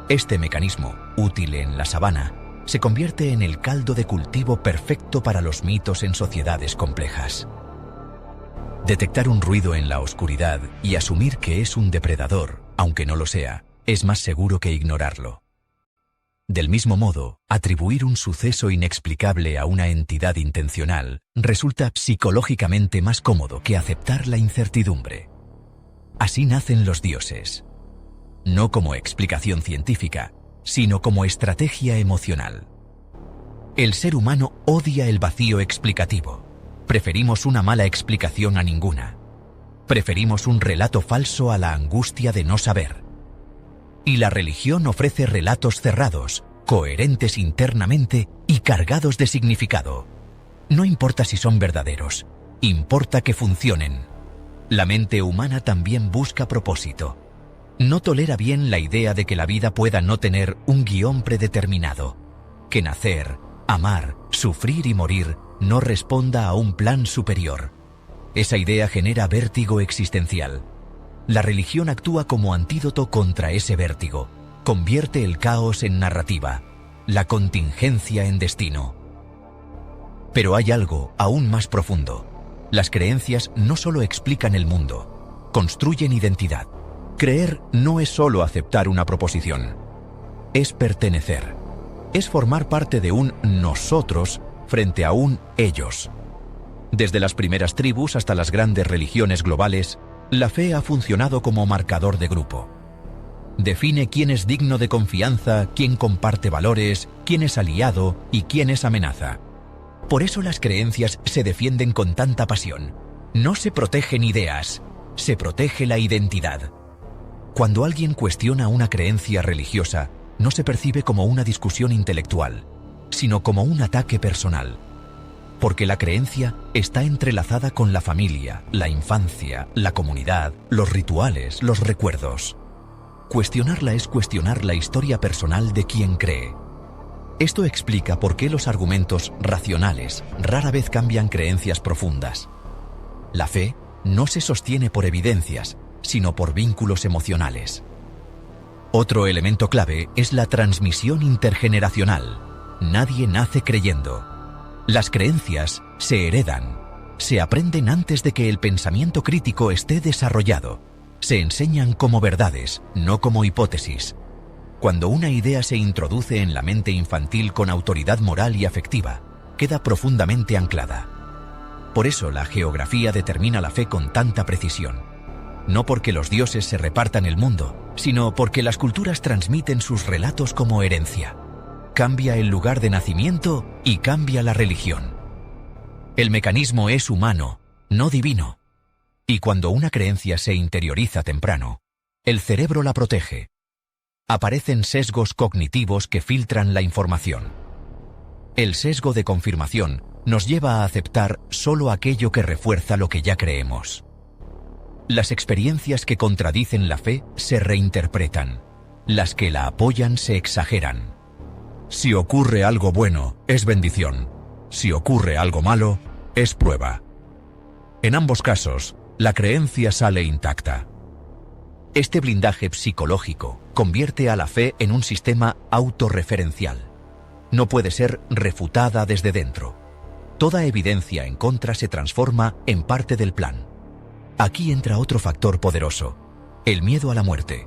Este mecanismo, útil en la sabana, se convierte en el caldo de cultivo perfecto para los mitos en sociedades complejas. Detectar un ruido en la oscuridad y asumir que es un depredador, aunque no lo sea, es más seguro que ignorarlo. Del mismo modo, atribuir un suceso inexplicable a una entidad intencional resulta psicológicamente más cómodo que aceptar la incertidumbre. Así nacen los dioses, no como explicación científica, sino como estrategia emocional. El ser humano odia el vacío explicativo. Preferimos una mala explicación a ninguna. Preferimos un relato falso a la angustia de no saber. Y la religión ofrece relatos cerrados, coherentes internamente y cargados de significado. No importa si son verdaderos, importa que funcionen. La mente humana también busca propósito. No tolera bien la idea de que la vida pueda no tener un guión predeterminado, que nacer, amar, sufrir y morir no responda a un plan superior. Esa idea genera vértigo existencial. La religión actúa como antídoto contra ese vértigo, convierte el caos en narrativa, la contingencia en destino. Pero hay algo aún más profundo. Las creencias no solo explican el mundo, construyen identidad. Creer no es solo aceptar una proposición, es pertenecer, es formar parte de un nosotros frente a un ellos. Desde las primeras tribus hasta las grandes religiones globales, la fe ha funcionado como marcador de grupo. Define quién es digno de confianza, quién comparte valores, quién es aliado y quién es amenaza. Por eso las creencias se defienden con tanta pasión. No se protegen ideas, se protege la identidad. Cuando alguien cuestiona una creencia religiosa, no se percibe como una discusión intelectual, sino como un ataque personal. Porque la creencia está entrelazada con la familia, la infancia, la comunidad, los rituales, los recuerdos. Cuestionarla es cuestionar la historia personal de quien cree. Esto explica por qué los argumentos racionales rara vez cambian creencias profundas. La fe no se sostiene por evidencias, sino por vínculos emocionales. Otro elemento clave es la transmisión intergeneracional. Nadie nace creyendo. Las creencias se heredan, se aprenden antes de que el pensamiento crítico esté desarrollado. Se enseñan como verdades, no como hipótesis. Cuando una idea se introduce en la mente infantil con autoridad moral y afectiva, queda profundamente anclada. Por eso la geografía determina la fe con tanta precisión. No porque los dioses se repartan el mundo, sino porque las culturas transmiten sus relatos como herencia. Cambia el lugar de nacimiento y cambia la religión. El mecanismo es humano, no divino. Y cuando una creencia se interioriza temprano, el cerebro la protege. Aparecen sesgos cognitivos que filtran la información. El sesgo de confirmación nos lleva a aceptar solo aquello que refuerza lo que ya creemos. Las experiencias que contradicen la fe se reinterpretan. Las que la apoyan se exageran. Si ocurre algo bueno, es bendición. Si ocurre algo malo, es prueba. En ambos casos, la creencia sale intacta. Este blindaje psicológico convierte a la fe en un sistema autorreferencial. No puede ser refutada desde dentro. Toda evidencia en contra se transforma en parte del plan. Aquí entra otro factor poderoso: el miedo a la muerte.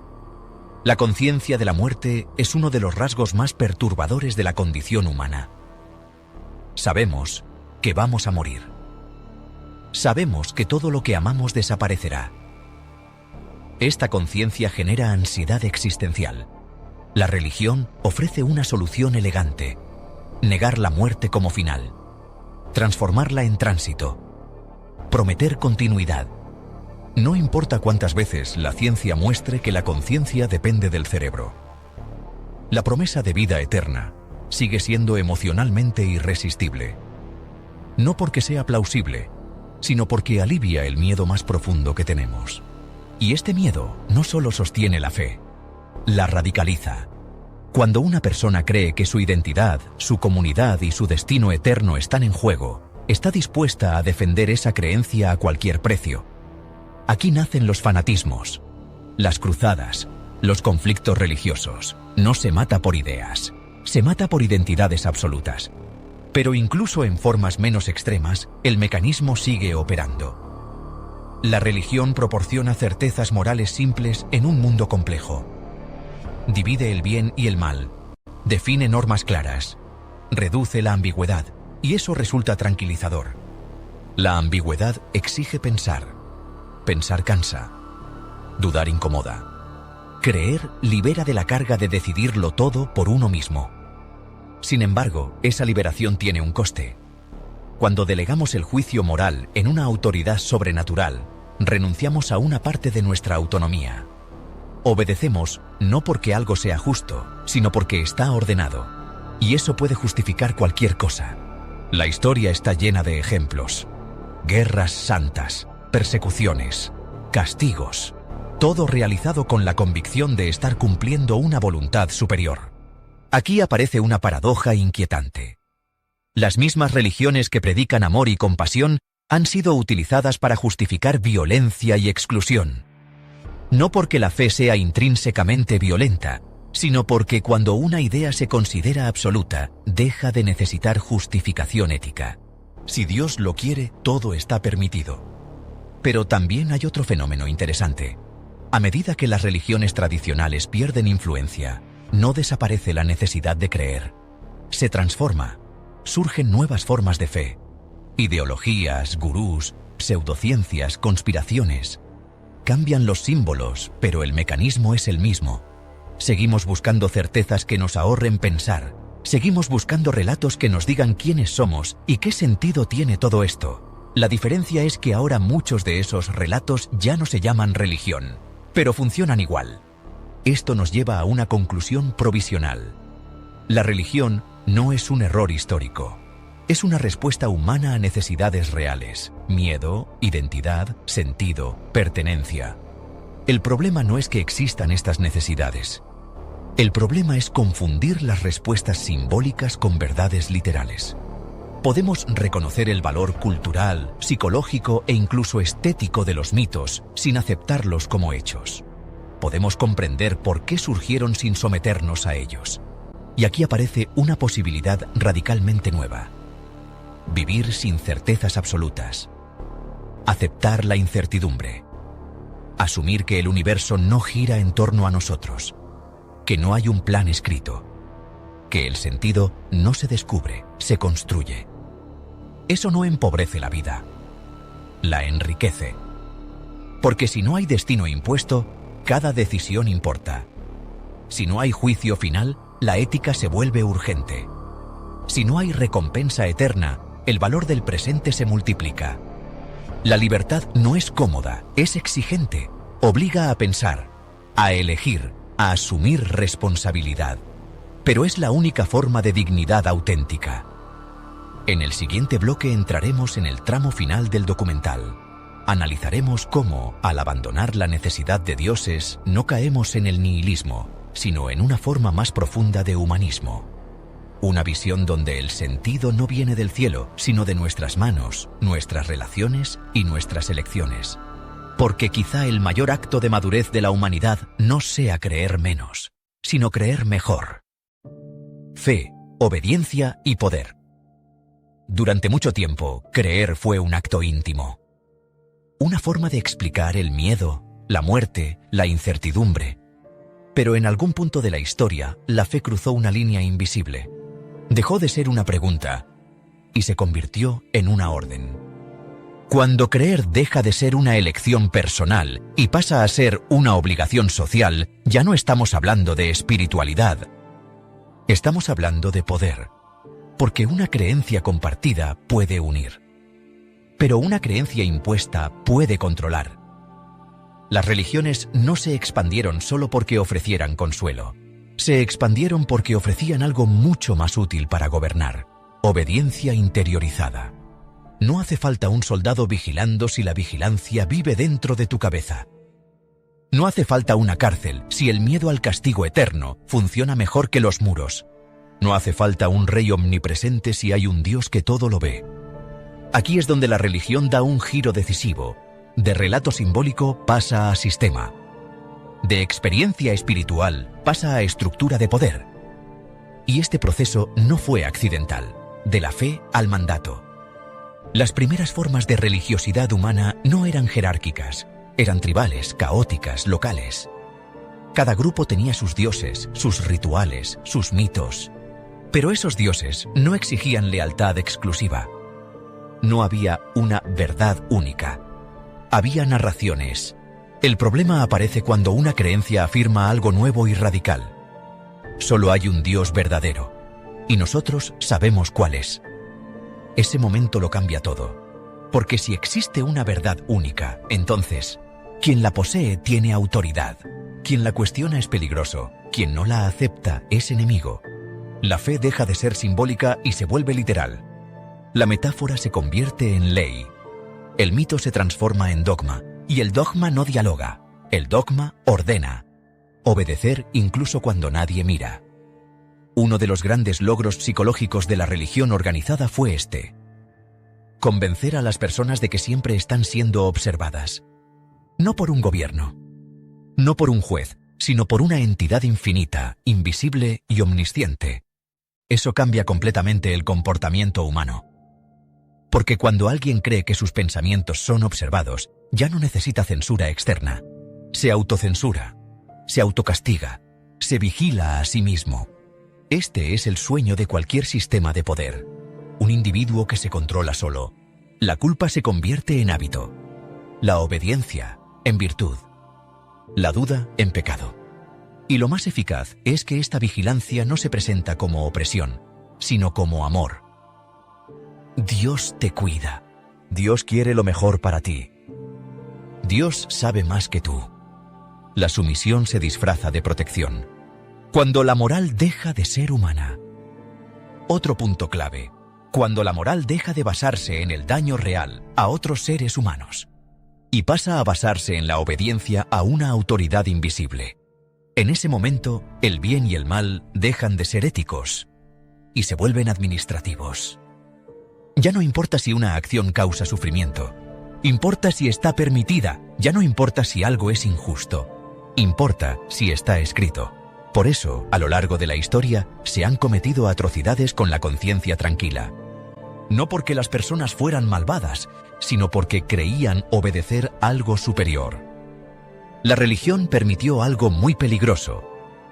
La conciencia de la muerte es uno de los rasgos más perturbadores de la condición humana. Sabemos que vamos a morir. Sabemos que todo lo que amamos desaparecerá. Esta conciencia genera ansiedad existencial. La religión ofrece una solución elegante: negar la muerte como final, transformarla en tránsito, prometer continuidad. No importa cuántas veces la ciencia muestre que la conciencia depende del cerebro. La promesa de vida eterna sigue siendo emocionalmente irresistible. No porque sea plausible, sino porque alivia el miedo más profundo que tenemos. Y este miedo no solo sostiene la fe, la radicaliza. Cuando una persona cree que su identidad, su comunidad y su destino eterno están en juego, está dispuesta a defender esa creencia a cualquier precio. Aquí nacen los fanatismos, las cruzadas, los conflictos religiosos. No se mata por ideas, se mata por identidades absolutas. Pero incluso en formas menos extremas, el mecanismo sigue operando. La religión proporciona certezas morales simples en un mundo complejo. Divide el bien y el mal, define normas claras, reduce la ambigüedad, y eso resulta tranquilizador. La ambigüedad exige pensar. Pensar cansa. Dudar incomoda. Creer libera de la carga de decidirlo todo por uno mismo. Sin embargo, esa liberación tiene un coste. Cuando delegamos el juicio moral en una autoridad sobrenatural, renunciamos a una parte de nuestra autonomía. Obedecemos no porque algo sea justo, sino porque está ordenado. Y eso puede justificar cualquier cosa. La historia está llena de ejemplos. Guerras santas, persecuciones, castigos, todo realizado con la convicción de estar cumpliendo una voluntad superior. Aquí aparece una paradoja inquietante. Las mismas religiones que predican amor y compasión han sido utilizadas para justificar violencia y exclusión. No porque la fe sea intrínsecamente violenta, sino porque cuando una idea se considera absoluta, deja de necesitar justificación ética. Si Dios lo quiere, todo está permitido. Pero también hay otro fenómeno interesante. A medida que las religiones tradicionales pierden influencia, no desaparece la necesidad de creer. Se transforma. Surgen nuevas formas de fe. Ideologías, gurús, pseudociencias, conspiraciones. Cambian los símbolos, pero el mecanismo es el mismo. Seguimos buscando certezas que nos ahorren pensar. Seguimos buscando relatos que nos digan quiénes somos y qué sentido tiene todo esto. La diferencia es que ahora muchos de esos relatos ya no se llaman religión, pero funcionan igual. Esto nos lleva a una conclusión provisional. La religión no es un error histórico. Es una respuesta humana a necesidades reales: miedo, identidad, sentido, pertenencia. El problema no es que existan estas necesidades. El problema es confundir las respuestas simbólicas con verdades literales. Podemos reconocer el valor cultural, psicológico e incluso estético de los mitos sin aceptarlos como hechos. Podemos comprender por qué surgieron sin someternos a ellos. Y aquí aparece una posibilidad radicalmente nueva. Vivir sin certezas absolutas. Aceptar la incertidumbre. Asumir que el universo no gira en torno a nosotros. Que no hay un plan escrito. Que el sentido no se descubre, se construye. Eso no empobrece la vida. La enriquece. Porque si no hay destino impuesto, cada decisión importa. Si no hay juicio final, la ética se vuelve urgente. Si no hay recompensa eterna, el valor del presente se multiplica. La libertad no es cómoda, es exigente. Obliga a pensar, a elegir, a asumir responsabilidad. Pero es la única forma de dignidad auténtica. En el siguiente bloque entraremos en el tramo final del documental. Analizaremos cómo, al abandonar la necesidad de dioses, no caemos en el nihilismo, sino en una forma más profunda de humanismo. Una visión donde el sentido no viene del cielo, sino de nuestras manos, nuestras relaciones y nuestras elecciones. Porque quizá el mayor acto de madurez de la humanidad no sea creer menos, sino creer mejor. Fe, obediencia y poder. Durante mucho tiempo, creer fue un acto íntimo. Una forma de explicar el miedo, la muerte, la incertidumbre. Pero en algún punto de la historia, la fe cruzó una línea invisible. Dejó de ser una pregunta y se convirtió en una orden. Cuando creer deja de ser una elección personal y pasa a ser una obligación social, ya no estamos hablando de espiritualidad. Estamos hablando de poder. Porque una creencia compartida puede unir. Pero una creencia impuesta puede controlar. Las religiones no se expandieron solo porque ofrecieran consuelo. Se expandieron porque ofrecían algo mucho más útil para gobernar: obediencia interiorizada. No hace falta un soldado vigilando si la vigilancia vive dentro de tu cabeza. No hace falta una cárcel si el miedo al castigo eterno funciona mejor que los muros. No hace falta un rey omnipresente si hay un Dios que todo lo ve. Aquí es donde la religión da un giro decisivo. De relato simbólico pasa a sistema. De experiencia espiritual pasa a estructura de poder. Y este proceso no fue accidental, de la fe al mandato. Las primeras formas de religiosidad humana no eran jerárquicas, eran tribales, caóticas, locales. Cada grupo tenía sus dioses, sus rituales, sus mitos. Pero esos dioses no exigían lealtad exclusiva. No había una verdad única. Había narraciones. El problema aparece cuando una creencia afirma algo nuevo y radical. Solo hay un Dios verdadero, y nosotros sabemos cuál es. Ese momento lo cambia todo. Porque si existe una verdad única, entonces, quien la posee tiene autoridad. Quien la cuestiona es peligroso. Quien no la acepta es enemigo. La fe deja de ser simbólica y se vuelve literal. La metáfora se convierte en ley. El mito se transforma en dogma, y el dogma no dialoga. El dogma ordena. Obedecer incluso cuando nadie mira. Uno de los grandes logros psicológicos de la religión organizada fue este: convencer a las personas de que siempre están siendo observadas. No por un gobierno, no por un juez, sino por una entidad infinita, invisible y omnisciente. Eso cambia completamente el comportamiento humano. Porque cuando alguien cree que sus pensamientos son observados, ya no necesita censura externa. Se autocensura, se autocastiga, se vigila a sí mismo. Este es el sueño de cualquier sistema de poder. Un individuo que se controla solo. La culpa se convierte en hábito. La obediencia en virtud. La duda en pecado. Y lo más eficaz es que esta vigilancia no se presenta como opresión, sino como amor. Dios te cuida. Dios quiere lo mejor para ti. Dios sabe más que tú. La sumisión se disfraza de protección. Cuando la moral deja de ser humana. Otro punto clave. Cuando la moral deja de basarse en el daño real a otros seres humanos. y pasa a basarse en la obediencia a una autoridad invisible. En ese momento, el bien y el mal dejan de ser éticos y se vuelven administrativos. Ya no importa si una acción causa sufrimiento. Importa si está permitida. Ya no importa si algo es injusto. Importa si está escrito. Por eso, a lo largo de la historia, se han cometido atrocidades con la conciencia tranquila. No porque las personas fueran malvadas, sino porque creían obedecer algo superior. La religión permitió algo muy peligroso: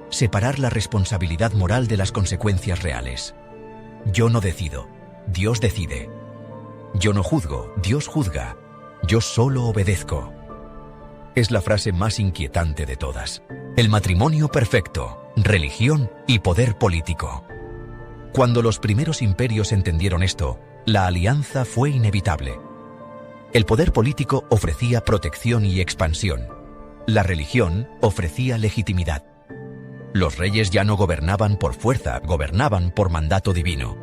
separar la responsabilidad moral de las consecuencias reales. Yo no decido, Dios decide. Yo no juzgo, Dios juzga. Yo solo obedezco. Es la frase más inquietante de todas. El matrimonio perfecto, religión y poder político. Cuando los primeros imperios entendieron esto, la alianza fue inevitable. El poder político ofrecía protección y expansión. La religión ofrecía legitimidad. Los reyes ya no gobernaban por fuerza, gobernaban por mandato divino.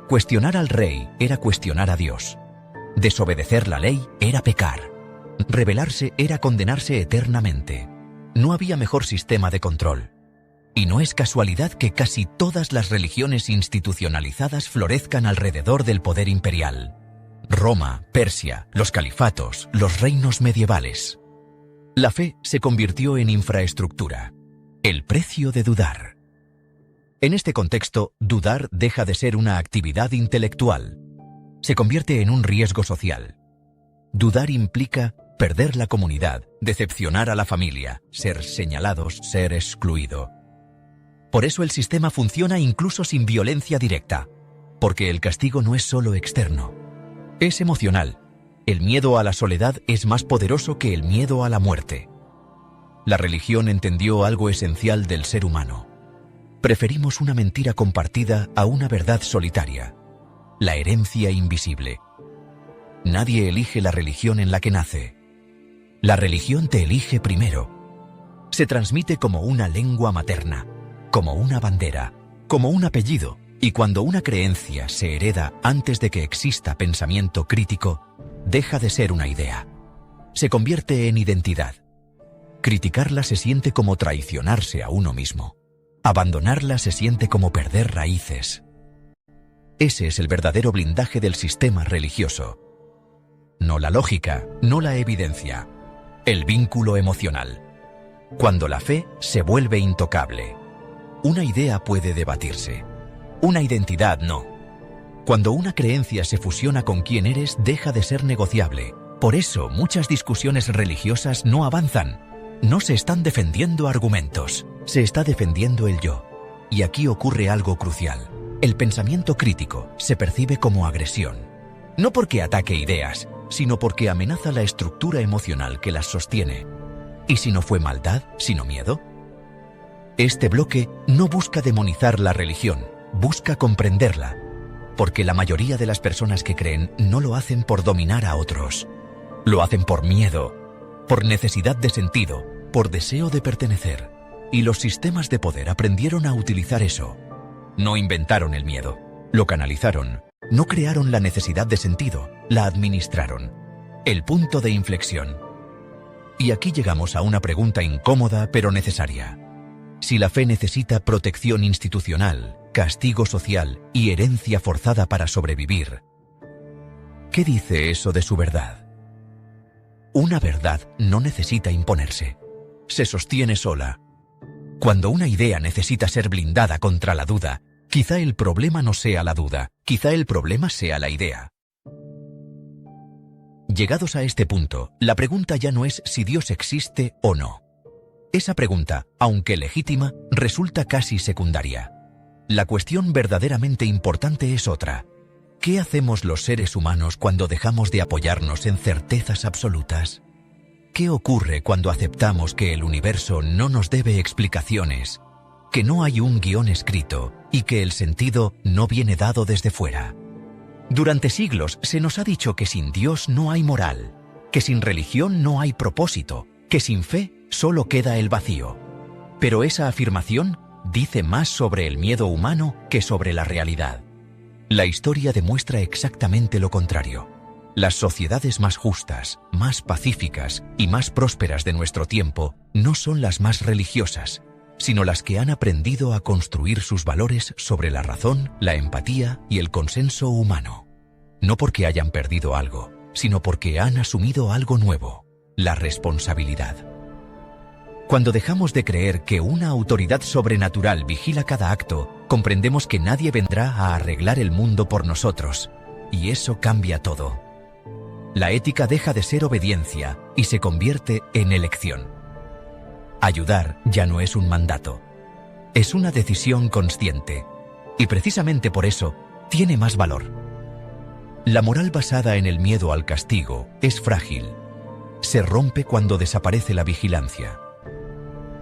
Cuestionar al rey era cuestionar a Dios. Desobedecer la ley era pecar. Rebelarse era condenarse eternamente. No había mejor sistema de control. Y no es casualidad que casi todas las religiones institucionalizadas florezcan alrededor del poder imperial. Roma, Persia, los califatos, los reinos medievales. La fe se convirtió en infraestructura. El precio de dudar. En este contexto, dudar deja de ser una actividad intelectual. Se convierte en un riesgo social. Dudar implica perder la comunidad, decepcionar a la familia, ser señalados, ser excluido. Por eso el sistema funciona incluso sin violencia directa, porque el castigo no es solo externo, es emocional. El miedo a la soledad es más poderoso que el miedo a la muerte. La religión entendió algo esencial del ser humano. Preferimos una mentira compartida a una verdad solitaria. La herencia invisible. Nadie elige la religión en la que nace. La religión te elige primero. Se transmite como una lengua materna, como una bandera, como un apellido, y cuando una creencia se hereda antes de que exista pensamiento crítico, deja de ser una idea. Se convierte en identidad. Criticarla se siente como traicionarse a uno mismo. Abandonarla se siente como perder raíces. Ese es el verdadero blindaje del sistema religioso. No la lógica, no la evidencia. El vínculo emocional. Cuando la fe se vuelve intocable. Una idea puede debatirse. Una identidad no. Cuando una creencia se fusiona con quién eres, deja de ser negociable. Por eso muchas discusiones religiosas no avanzan. No se están defendiendo argumentos, se está defendiendo el yo. Y aquí ocurre algo crucial. El pensamiento crítico se percibe como agresión. No porque ataque ideas, sino porque amenaza la estructura emocional que las sostiene. ¿Y si no fue maldad, sino miedo? Este bloque no busca demonizar la religión, busca comprenderla. Porque la mayoría de las personas que creen no lo hacen por dominar a otros. Lo hacen por miedo, por necesidad de sentido, por deseo de pertenecer. Y los sistemas de poder aprendieron a utilizar eso. No inventaron el miedo, lo canalizaron. No crearon la necesidad de sentido, la administraron. El punto de inflexión. Y aquí llegamos a una pregunta incómoda pero necesaria. Si la fe necesita protección institucional, castigo social y herencia forzada para sobrevivir, ¿qué dice eso de su verdad? Una verdad no necesita imponerse. Se sostiene sola. Cuando una idea necesita ser blindada contra la duda, quizá el problema no sea la duda, quizá el problema sea la idea. Llegados a este punto, la pregunta ya no es si Dios existe o no. Esa pregunta, aunque legítima, resulta casi secundaria. La cuestión verdaderamente importante es otra. ¿Qué hacemos los seres humanos cuando dejamos de apoyarnos en certezas absolutas? ¿Qué ocurre cuando aceptamos que el universo no nos debe explicaciones, que no hay un guión escrito y que el sentido no viene dado desde fuera? Durante siglos se nos ha dicho que sin Dios no hay moral, que sin religión no hay propósito, que sin fe solo queda el vacío. Pero esa afirmación dice más sobre el miedo humano que sobre la realidad. La historia demuestra exactamente lo contrario. Las sociedades más justas, más pacíficas y más prósperas de nuestro tiempo no son las más religiosas, sino las que han aprendido a construir sus valores sobre la razón, la empatía y el consenso humano. No porque hayan perdido algo, sino porque han asumido algo nuevo, la responsabilidad. Cuando dejamos de creer que una autoridad sobrenatural vigila cada acto, comprendemos que nadie vendrá a arreglar el mundo por nosotros, y eso cambia todo. La ética deja de ser obediencia y se convierte en elección. Ayudar ya no es un mandato, es una decisión consciente, y precisamente por eso tiene más valor. La moral basada en el miedo al castigo es frágil. Se rompe cuando desaparece la vigilancia.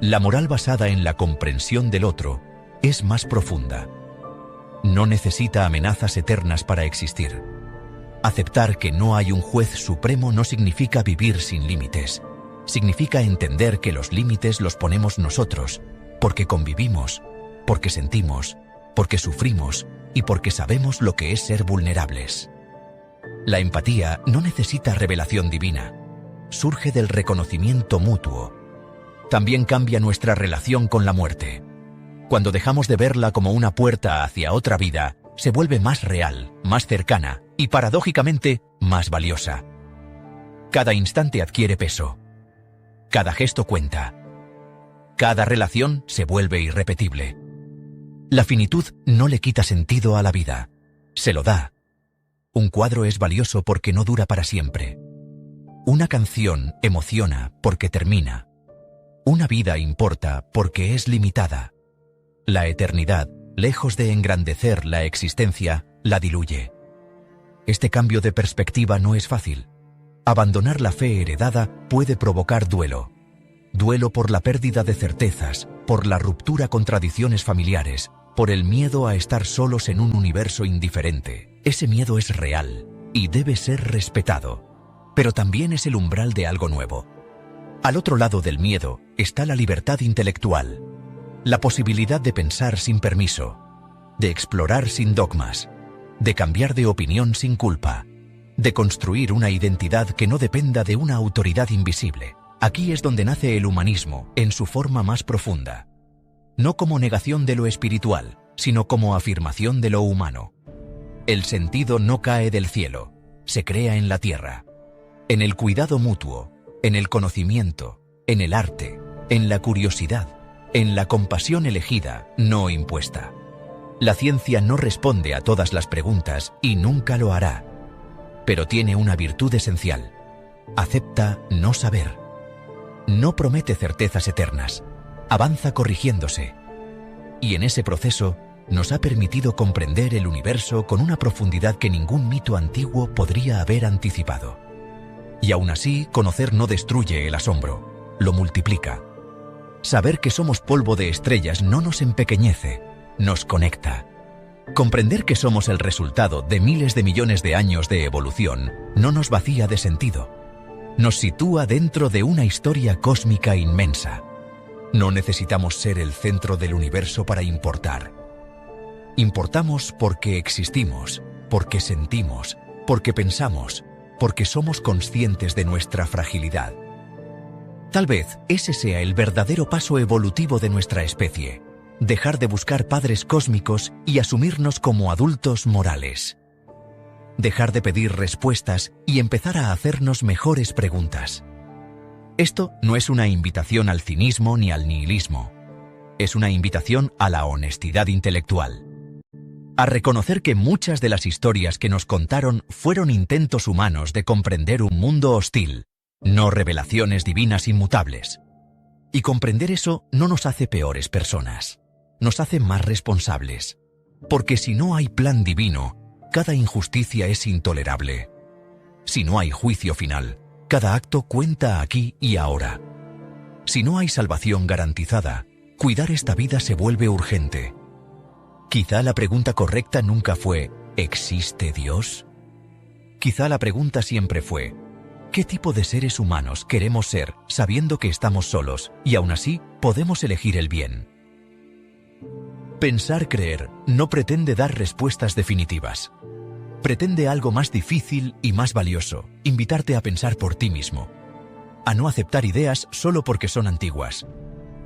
La moral basada en la comprensión del otro es más profunda. No necesita amenazas eternas para existir. Aceptar que no hay un juez supremo no significa vivir sin límites. Significa entender que los límites los ponemos nosotros, porque convivimos, porque sentimos, porque sufrimos y porque sabemos lo que es ser vulnerables. La empatía no necesita revelación divina. Surge del reconocimiento mutuo. También cambia nuestra relación con la muerte. Cuando dejamos de verla como una puerta hacia otra vida, se vuelve más real, más cercana y, paradójicamente, más valiosa. Cada instante adquiere peso. Cada gesto cuenta. Cada relación se vuelve irrepetible. La finitud no le quita sentido a la vida. Se lo da. Un cuadro es valioso porque no dura para siempre. Una canción emociona porque termina. Una vida importa porque es limitada. La eternidad, lejos de engrandecer la existencia, la diluye. Este cambio de perspectiva no es fácil. Abandonar la fe heredada puede provocar duelo. Duelo por la pérdida de certezas, por la ruptura con tradiciones familiares, por el miedo a estar solos en un universo indiferente. Ese miedo es real y debe ser respetado, pero también es el umbral de algo nuevo. Al otro lado del miedo está la libertad intelectual, la posibilidad de pensar sin permiso, de explorar sin dogmas, de cambiar de opinión sin culpa, de construir una identidad que no dependa de una autoridad invisible. Aquí es donde nace el humanismo en su forma más profunda. No como negación de lo espiritual, sino como afirmación de lo humano. El sentido no cae del cielo, se crea en la tierra, en el cuidado mutuo, en el conocimiento, en el arte, en la curiosidad, en la compasión elegida, no impuesta. La ciencia no responde a todas las preguntas y nunca lo hará, pero tiene una virtud esencial: acepta no saber. No promete certezas eternas, avanza corrigiéndose. Y en ese proceso nos ha permitido comprender el universo con una profundidad que ningún mito antiguo podría haber anticipado. Y aún así, conocer no destruye el asombro, lo multiplica. Saber que somos polvo de estrellas no nos empequeñece, nos conecta. Comprender que somos el resultado de miles de millones de años de evolución no nos vacía de sentido. Nos sitúa dentro de una historia cósmica inmensa. No necesitamos ser el centro del universo para importar. Importamos porque existimos, porque sentimos, porque pensamos, porque somos conscientes de nuestra fragilidad. Tal vez ese sea el verdadero paso evolutivo de nuestra especie: dejar de buscar padres cósmicos y asumirnos como adultos morales. Dejar de pedir respuestas y empezar a hacernos mejores preguntas. Esto no es una invitación al cinismo ni al nihilismo. Es una invitación a la honestidad intelectual. A reconocer que muchas de las historias que nos contaron fueron intentos humanos de comprender un mundo hostil, no revelaciones divinas inmutables. Y comprender eso no nos hace peores personas, nos hace más responsables. Porque si no hay plan divino, cada injusticia es intolerable. Si no hay juicio final, cada acto cuenta aquí y ahora. Si no hay salvación garantizada, cuidar esta vida se vuelve urgente. Quizá la pregunta correcta nunca fue ¿existe Dios? Quizá la pregunta siempre fue ¿qué tipo de seres humanos queremos ser sabiendo que estamos solos y aún así podemos elegir el bien? Pensar creer no pretende dar respuestas definitivas. Pretende algo más difícil y más valioso, invitarte a pensar por ti mismo, a no aceptar ideas solo porque son antiguas,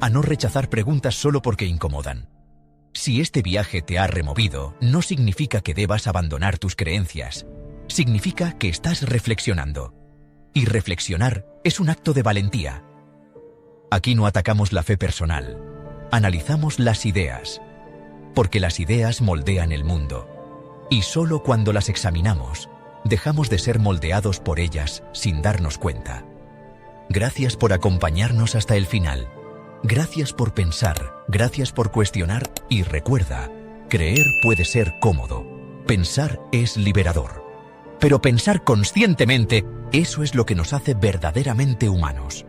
a no rechazar preguntas solo porque incomodan. Si este viaje te ha removido, no significa que debas abandonar tus creencias. Significa que estás reflexionando. Y reflexionar es un acto de valentía. Aquí no atacamos la fe personal. Analizamos las ideas. Porque las ideas moldean el mundo. Y solo cuando las examinamos, dejamos de ser moldeados por ellas sin darnos cuenta. Gracias por acompañarnos hasta el final. Gracias por pensar, gracias por cuestionar y recuerda, creer puede ser cómodo, pensar es liberador. Pero pensar conscientemente, eso es lo que nos hace verdaderamente humanos.